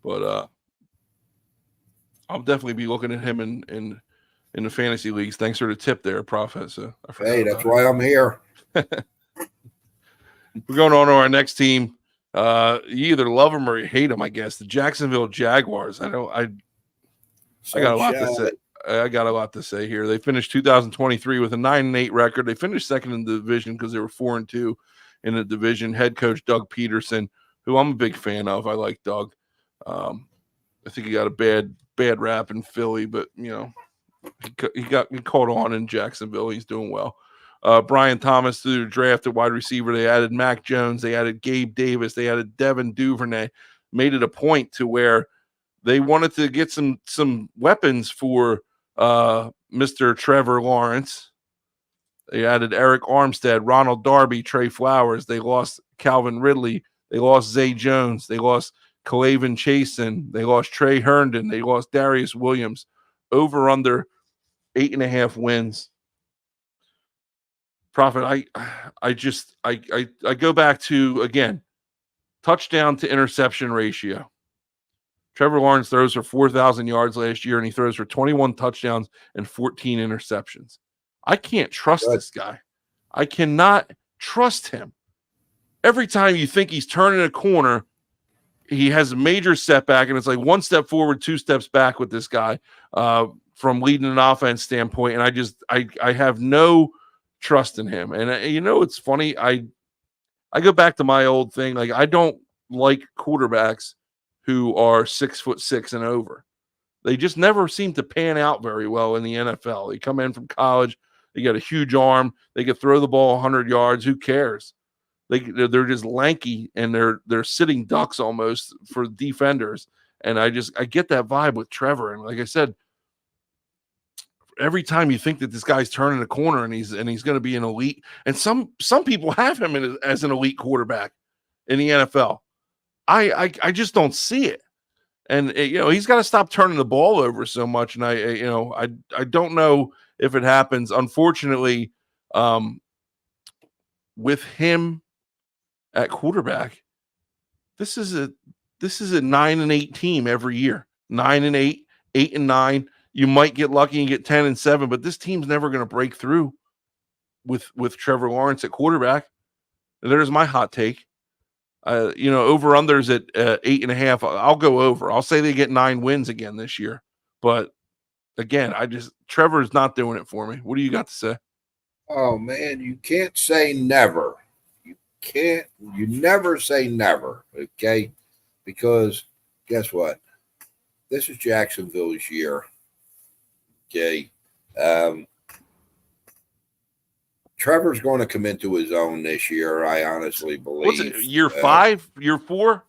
but I'll definitely be looking at him in the fantasy leagues. Thanks for the tip there, Proffet. So I forgot. Hey, that's why I'm here. We're going on to our next team. You either love them or you hate them, I guess. The Jacksonville Jaguars. I got a lot to say. I got a lot to say here. They finished 2023 with a 9-8 record. They finished second in the division because they were 4-2 in the division. Head coach Doug Peterson, who I'm a big fan of. I like Doug. I think he got a bad rap in Philly, but he caught on in Jacksonville. He's doing well. Brian Thomas through the draft at wide receiver. They added Mac Jones. They added Gabe Davis. They added Devin Duvernay. Made it a point to where they wanted to get some weapons for Mr. Trevor Lawrence. They added Eric Armstead, Ronald Darby, Trey Flowers. They lost Calvin Ridley. They lost Zay Jones. They lost Kalavan Chasen. They lost Trey Herndon. They lost Darius Williams. Over under 8.5 wins. Proffet, I go back to, again, touchdown to interception ratio. Trevor Lawrence throws for 4,000 yards last year, and he throws for 21 touchdowns and 14 interceptions. I can't trust this guy. I cannot trust him. Every time you think he's turning a corner, he has a major setback, and it's like one step forward, 2 steps back with this guy from leading an offense standpoint. And I have no trust in him. And it's funny. I go back to my old thing. Like, I don't like quarterbacks who are 6'6" and over. They just never seem to pan out very well in the NFL. They come in from college, they got a huge arm, they could throw the ball 100 yards. Who cares? They're just lanky, and they're sitting ducks almost for defenders. And I get that vibe with Trevor. And like I said, every time you think that this guy's turning a corner and he's going to be an elite, and some people have him as an elite quarterback in the NFL. I just don't see it. And he's got to stop turning the ball over so much. And I don't know if it happens. Unfortunately, with him at quarterback, this is a 9-8 team every year. 9-8, 8-9. You might get lucky and get 10-7, but this team's never going to break through with Trevor Lawrence at quarterback. There's my hot take. Over unders at 8.5. I'll go over. I'll say they get 9 wins again this year. But again, Trevor's not doing it for me. What do you got to say? Oh man, you can't say never. You never say never, okay? Because guess what? This is Jacksonville's year. Okay. Trevor's going to come into his own this year, I honestly believe. What's it, year 5? Year 4?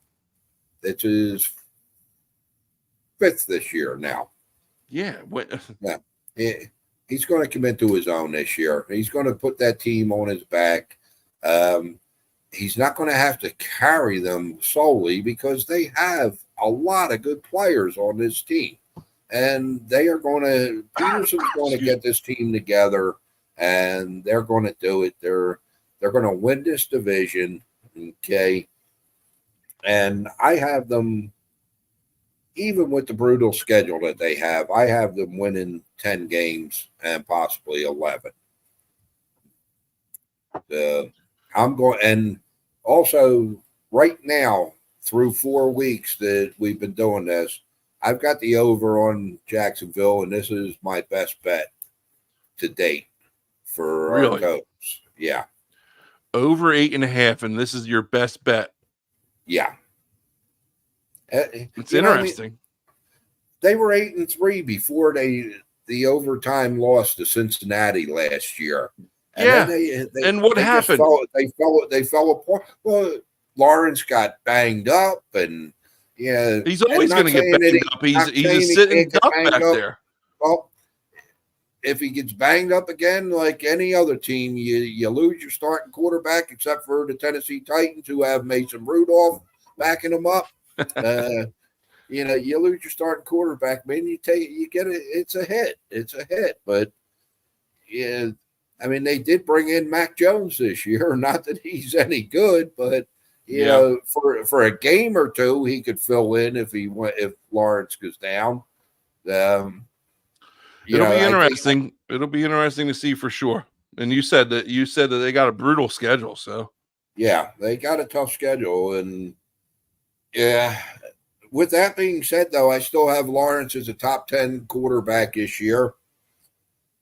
It's his 5th this year now. Yeah. Yeah. He's going to come into his own this year. He's going to put that team on his back. He's not going to have to carry them solely because they have a lot of good players on this team. And Peterson's going to get this team together, and they're going to do it. They're going to win this division, okay? And I have them, even with the brutal schedule that they have, I have them winning 10 games and possibly 11. I'm going, and also right now, through 4 weeks that we've been doing this, I've got the over on Jacksonville, and this is my best bet to date for our Cubs. Yeah. Over 8.5, and this is your best bet. Yeah. It's interesting. They were 8-3 before the overtime loss to Cincinnati last year. And then Yeah. And what they just happened? they fell apart. Well, Lawrence got banged up, and yeah, He's and always going to get banged up. He's a he sitting can't get duck banged back up. there. Well, if he gets banged up again, like any other team, you lose your starting quarterback, except for the Tennessee Titans, who have Mason Rudolph backing them up. You lose your starting quarterback, man. You get it. It's a hit. It's a hit. But yeah, I mean, they did bring in Mac Jones this year. Not that he's any good, but Yeah. for a game or two, he could fill in if Lawrence goes down. It'll be I think, interesting. It'll be interesting to see for sure. And you said that they got a brutal schedule. So yeah, they got a tough schedule, and yeah. With that being said, though, I still have Lawrence as a top 10 quarterback this year.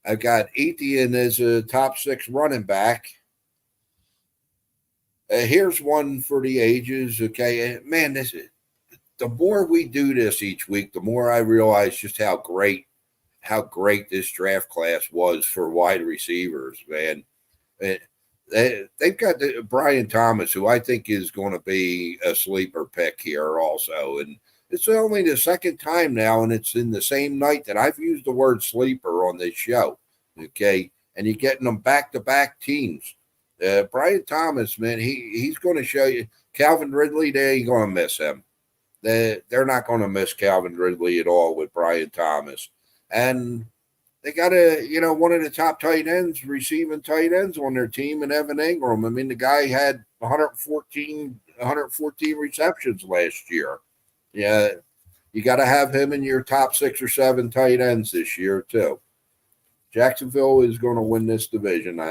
I've got Etienne as a top 6 running back. Here's one for the ages. Okay, man, the more we do this each week, the more I realize just how great this draft class was for wide receivers, man. They've got Brian Thomas, who I think is going to be a sleeper pick here also. And it's only the second time now, and it's in the same night that I've used the word sleeper on this show. Okay. And you're getting them back-to-back teams. Brian Thomas, man, he's going to show you. Calvin Ridley, they ain't going to miss him. They're not going to miss Calvin Ridley at all with Brian Thomas. And they got one of the top tight ends, receiving tight ends on their team, and Evan Ingram. I mean, the guy had 114 receptions last year. Yeah, you got to have him in your top 6 or 7 tight ends this year too. Jacksonville is going to win this division.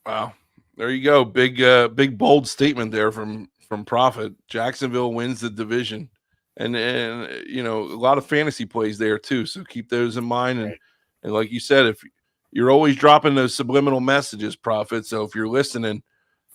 wow, there you go. Big bold statement there from Proffet. Jacksonville wins the division, and a lot of fantasy plays there too. So keep those in mind. And like you said, if you're always dropping those subliminal messages, Proffet. So if you're listening,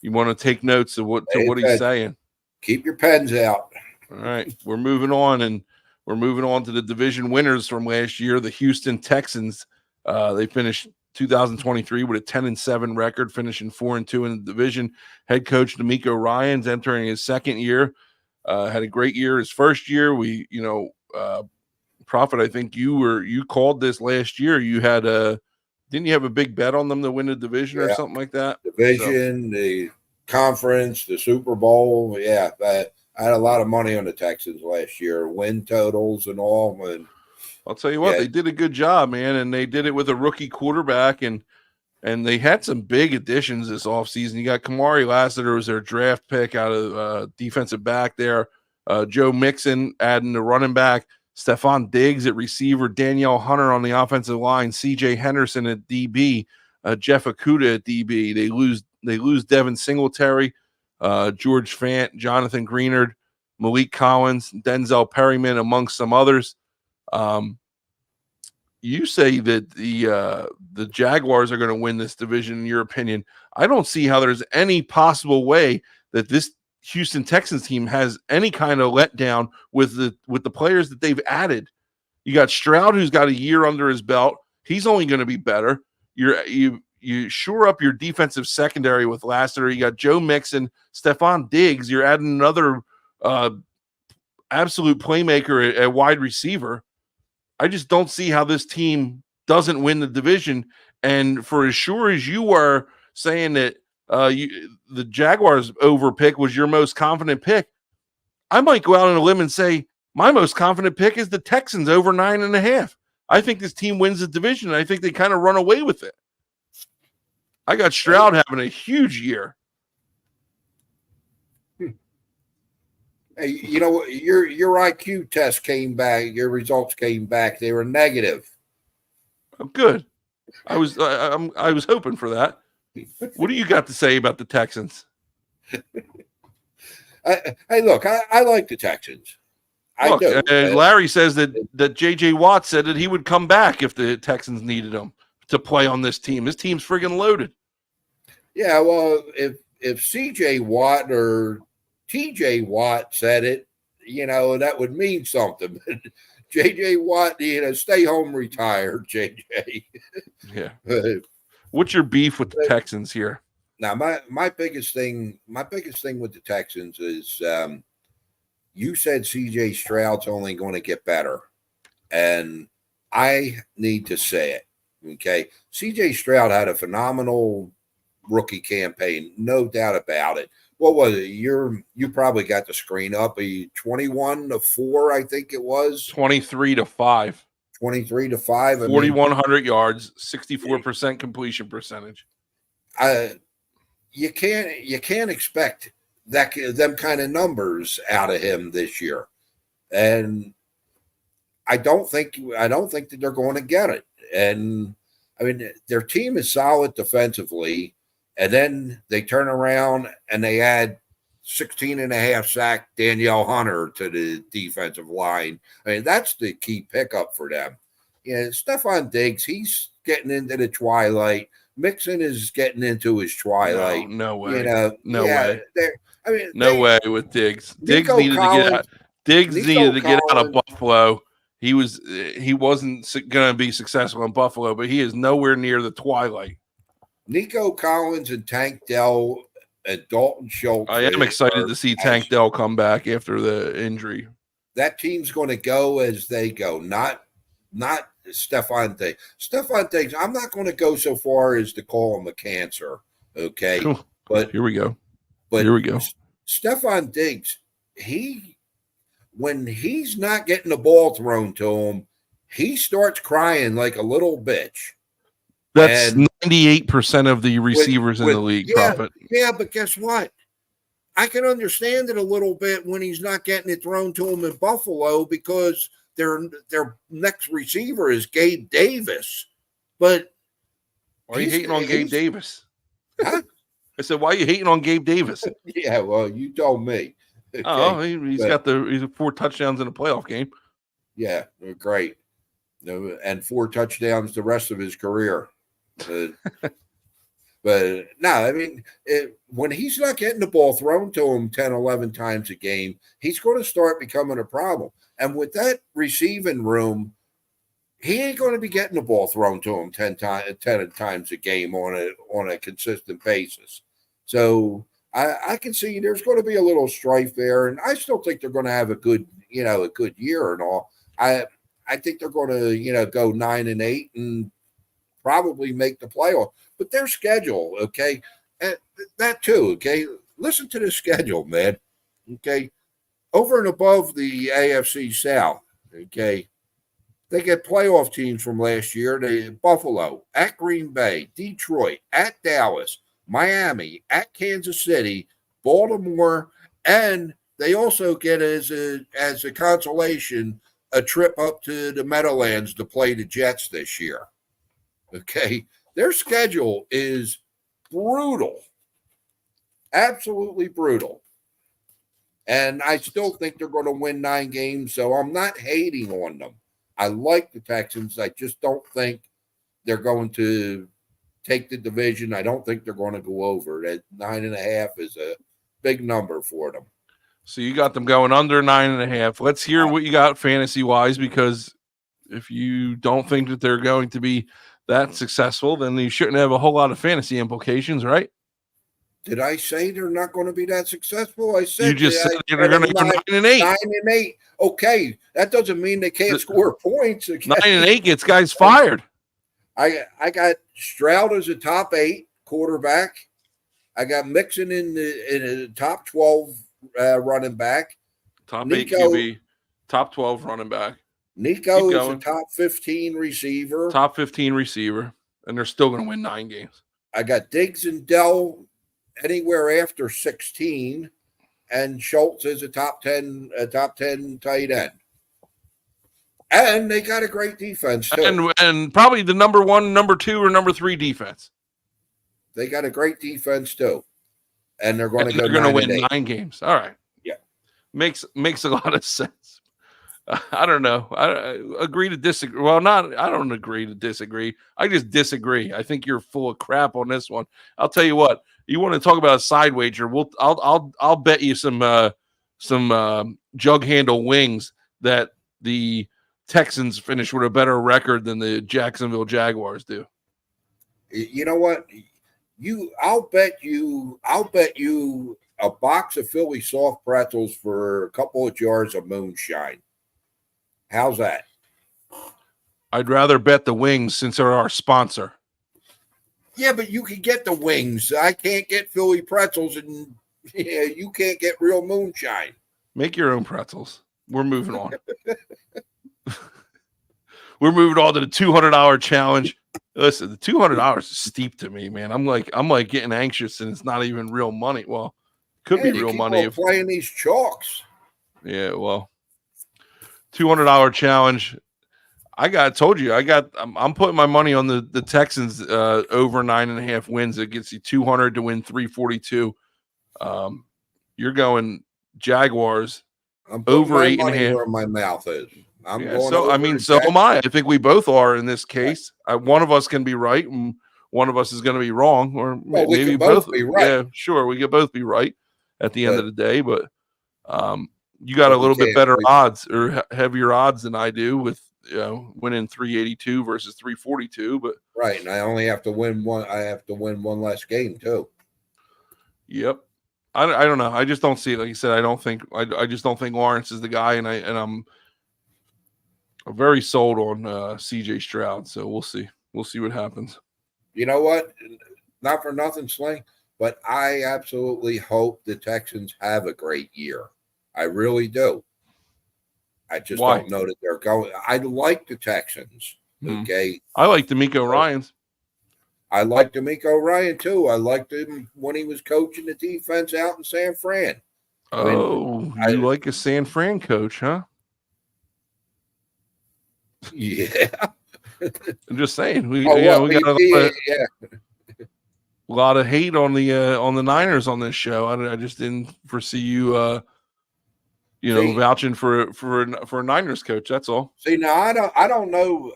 you want to take notes of what he's saying. Keep your pens out. All right, we're moving on, and we're moving on to the division winners from last year, the Houston Texans. They finished 2023 with a 10-7 record, finishing 4-2 in the division. Head coach D'Amico Ryans entering his second year, had a great year. His first year, Proffet, I think you called this last year. You had didn't you have a big bet on them to win the division or something like that? Division, the conference, the Super Bowl. Yeah, I had a lot of money on the Texans last year, win totals and all. And I'll tell you what, they did a good job, man, and they did it with a rookie quarterback, and they had some big additions this offseason. You got Kamari Lassiter was their draft pick out of defensive back there. Joe Mixon adding the running back. Stephon Diggs at receiver. Danielle Hunter on the offensive line. C.J. Henderson at DB. Jeff Okudah at DB. They lose Devin Singletary, George Fant, Jonathan Greenard, Malik Collins, Denzel Perryman, amongst some others. You say that the Jaguars are going to win this division, in your opinion. I don't see how there's any possible way that this Houston Texans team has any kind of letdown with the players that they've added. You got Stroud, who's got a year under his belt. He's only going to be better. You shore up your defensive secondary with Lassiter. You got Joe Mixon, Stephon Diggs. You're adding another absolute playmaker at wide receiver. I just don't see how this team doesn't win the division. And for as sure as you are saying that the Jaguars over pick was your most confident pick, I might go out on a limb and say my most confident pick is the Texans over 9.5. I think this team wins the division, and I think they kind of run away with it. I got Stroud having a huge year. Hey, your IQ test came back. Your results came back. They were negative. Oh, good. I was hoping for that. What do you got to say about the Texans? Hey, look, I like the Texans. I do. Larry says that J.J. Watt said that he would come back if the Texans needed him to play on this team. This team's friggin' loaded. Yeah, well, if C.J. Watt or T.J. Watt said it, that would mean something. J.J. Watt, stay home, retire, J.J. Yeah. What's your beef with the Texans here? Now, my biggest thing with the Texans is you said C.J. Stroud's only going to get better, and I need to say it. Okay, C.J. Stroud had a phenomenal rookie campaign, no doubt about it. What was it? You probably got the screen up. 21-4, I think it was. 23-5. 23-5. 4,100 yards, 64% completion percentage. You can't expect them kind of numbers out of him this year, and I don't think that they're going to get it. And I mean, their team is solid defensively, and then they turn around and they add 16.5 sack Danielle Hunter to the defensive line. I mean, that's the key pickup for them. Stephon Diggs, he's getting into the twilight. Mixon is getting into his twilight. No way. No way. No way with Diggs. Diggs needed to get out of Buffalo. He wasn't going to be successful in Buffalo, but he is nowhere near the twilight. Nico Collins and Tank Dell and Dalton Schultz. I am excited to see Tank Dell come back after the injury. That team's going to go as they go, not Stephon Diggs. Stephon Diggs, I'm not going to go so far as to call him a cancer, okay? But here we go. Stephon Diggs, when he's not getting the ball thrown to him, he starts crying like a little bitch. That's 98% of the receivers in the league, Prophet. Yeah, but guess what? I can understand it a little bit when he's not getting it thrown to him in Buffalo because their next receiver is Gabe Davis. But why are you hating on Gabe Davis? Huh? I said, why are you hating on Gabe Davis? Yeah, well, you told me. Okay. Oh, he's 4 touchdowns in a playoff game. Yeah, great. And 4 touchdowns the rest of his career. But no, I mean, when he's not getting the ball thrown to him 10, 11 times a game, he's going to start becoming a problem. And with that receiving room, he ain't going to be getting the ball thrown to him 10 times a game on a consistent basis. So I can see there's going to be a little strife there, and I still think they're going to have a good year and all. I think they're going to go 9-8 and probably make the playoff. But their schedule, okay, that too, okay. Listen to the schedule, man. Okay, over and above the AFC South, okay. They get playoff teams from last year. Buffalo, at Green Bay, Detroit, at Dallas, Miami, at Kansas City, Baltimore, and they also get as a consolation a trip up to the Meadowlands to play the Jets this year. Okay, their schedule is brutal, absolutely brutal. And I still think they're going to win 9 games, so I'm not hating on them. I like the Texans. I just don't think they're going to take the division. I don't think they're going to go over. That 9.5 is a big number for them. So you got them going under 9.5. Let's hear what you got fantasy-wise, because if you don't think that they're going to be that successful, then you shouldn't have a whole lot of fantasy implications, right? Did I say they're not going to be that successul? I said you just said they're going to go 9-8. 9-8. Okay, that doesn't mean they can't score points. Okay? 9-8 gets guys fired. I got Stroud as a top 8 quarterback. I got Mixon in the top 12 running back. Top 8 QB, top 12 running back. Nico is a top 15 receiver. Top 15 receiver, and they're still going to win 9 games. I got Diggs and Dell anywhere after 16, and Schultz is a top 10 tight end. And they got a great defense too. And probably the number 1, number 2, or number 3 defense. They got a great defense too. And they're going to win 9 games. All right. Yeah. Makes a lot of sense. I don't know. I agree to disagree. Well, I don't agree to disagree. I just disagree. I think you're full of crap on this one. I'll tell you what. You want to talk about a side wager? I'll bet you some jug handle wings that the Texans finish with a better record than the Jacksonville Jaguars do. You know what? I'll bet you a box of Philly soft pretzels for a couple of jars of moonshine. How's that? I'd rather bet the wings since they're our sponsor. Yeah, but you can get the wings. I can't get Philly pretzels, and you can't get real moonshine. Make your own pretzels. We're moving on. We're moving on to the $200 challenge. Listen, the $200 is steep to me, man. I'm like getting anxious, and it's not even real money. Well, could be They real keep money on if playing these chalks. yeah. Well, $200 challenge. Told you I'm putting my money on the Texans over 9.5 wins. It gets you 200 to win 342. You're going Jaguars I'm putting over my eight and a money half. where my mouth is. I'm Yeah, going so over. I mean, so am I. I think we both are in this case. One of us can be right, and one of us is going to be wrong, or Well, we maybe can both be right. Yeah, sure, we could both be right at the end of But, the day. But you got a we little bit can't. better odds or heavier odds than I do with winning 382 versus 342. But Right, and I only have to win one. I have to win one less game too. yep. I don't know. I just don't see it. Like you said, I just don't think Lawrence is the guy, and I'm very sold on CJ Stroud. So we'll see. We'll see what happens. You know what? Not for nothing, Sling, but I absolutely hope the Texans have a great year. I really do. I just Why? don't know that they're going. I like the Texans. Okay. I like D'Amico Ryans. I like D'Amico Ryan too. I liked him when he was coaching the defense out in San Fran. Oh, you like a San Fran coach, huh? Yeah. I'm just saying. We Oh, well, we got yeah. a lot of hate on the Niners on this show. I just didn't foresee you vouching for a Niners coach. That's all. See, now I don't know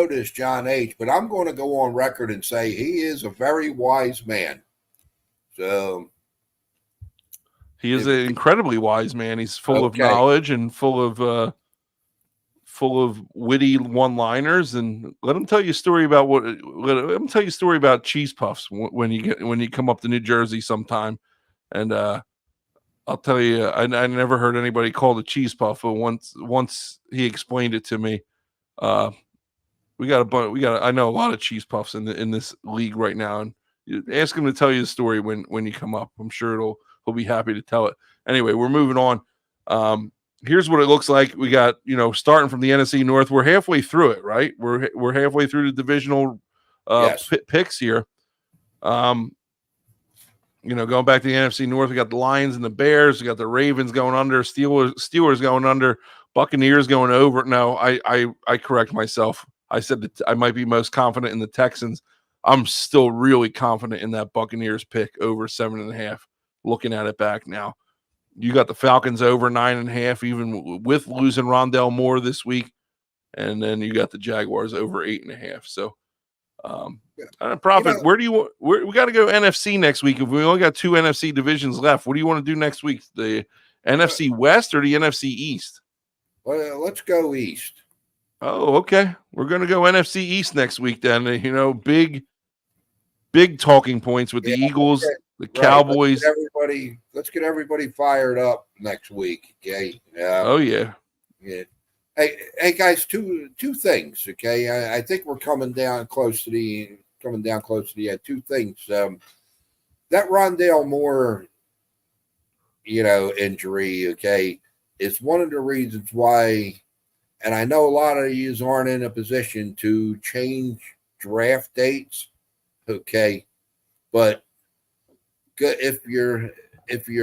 this John H., but I'm going to go on record and say he is a very wise man. So he is an incredibly wise man. He's full of knowledge and full of witty one-liners. And let him tell you a story about cheese puffs when you come up to New Jersey sometime. And I'll tell you, I never heard anybody call it cheese puff, but once he explained it to me, we got I know a lot of cheese puffs in this league right now, and ask him to tell you the story when you come up. I'm sure he'll be happy to tell it. Anyway, we're moving on. Here's what it looks like. We got, starting from the NFC North, we're halfway through it, right? We're halfway through the divisional picks here. Going back to the NFC North, we got the Lions and the Bears. We got the Ravens going under, Steelers going under, Buccaneers going over. No, I correct myself. I said that I might be most confident in the Texans. I'm still really confident in that Buccaneers pick over 7.5. Looking at it back now, you got the Falcons over 9.5, even with losing Rondale Moore this week, and then you got the Jaguars over 8.5. So. Prophet, we got to go NFC next week. If we only got 2 NFC divisions left, what do you want to do next week? The NFC West or the NFC East? Well, let's go East. Oh, okay. We're going to go NFC East next week then. Big talking points with the Eagles, the Cowboys. Let's get everybody fired up next week. Okay. Oh yeah. Yeah. Hey guys, two things. Okay, I think we're coming down close to the end. Two things. That Rondale Moore, injury. Okay, is one of the reasons why. And I know a lot of you aren't in a position to change draft dates. Okay, but if you're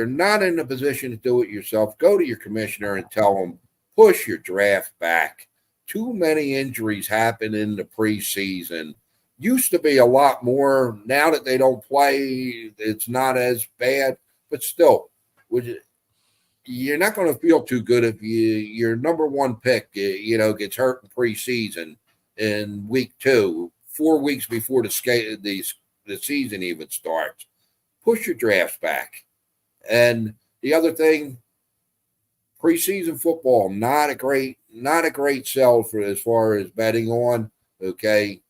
not in a position to do it yourself, go to your commissioner and tell them, push your draft back. Too many injuries happen in the preseason. Used to be a lot more. Now that they don't play, it's not as bad. But still, you're not going to feel too good if your number one pick, gets hurt in preseason in week 2, 4 weeks before the season even starts. Push your drafts back. And the other thing, preseason football, not a great sell for as far as betting on. Okay,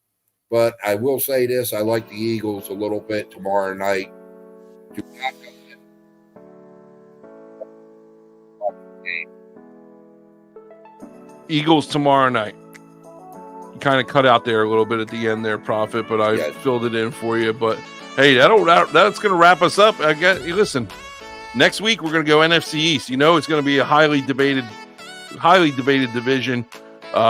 But I will say this: I like the Eagles a little bit tomorrow night. Do not go Eagles tomorrow night. You kind of cut out there a little bit at the end there, Prophet, but I filled it in for you. But hey, that's going to wrap us up. I guess. Listen, next week we're going to go NFC East. You know, it's going to be a highly debated division.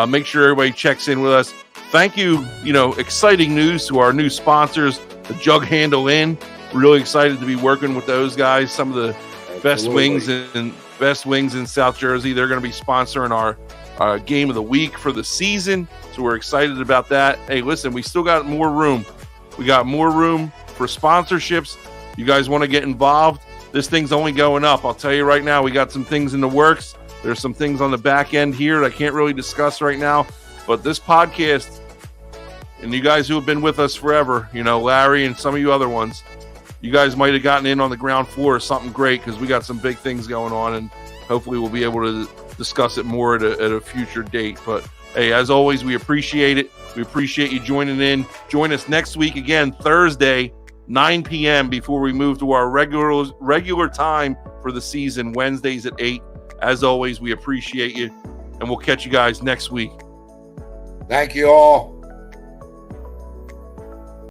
Make sure everybody checks in with us. Thank you. You know, exciting news to our new sponsors, the Jug Handle Inn. Really excited to be working with those guys. Some of the best wings in South Jersey. They're going to be sponsoring our game of the week for the season. So we're excited about that. Hey, listen, we still got more room. We got more room for sponsorships. You guys want to get involved? This thing's only going up. I'll tell you right now, we got some things in the works. There's some things on the back end here that I can't really discuss right now. But this podcast, and you guys who have been with us forever, you know, Larry and some of you other ones, you guys might have gotten in on the ground floor of something great because we got some big things going on, and hopefully we'll be able to discuss it more at a future date. But hey, as always, we appreciate it. We appreciate you joining in. Join us next week again, Thursday, 9 p.m. before we move to our regular time for the season, Wednesdays at 8. As always, we appreciate you, and we'll catch you guys next week. Thank you all.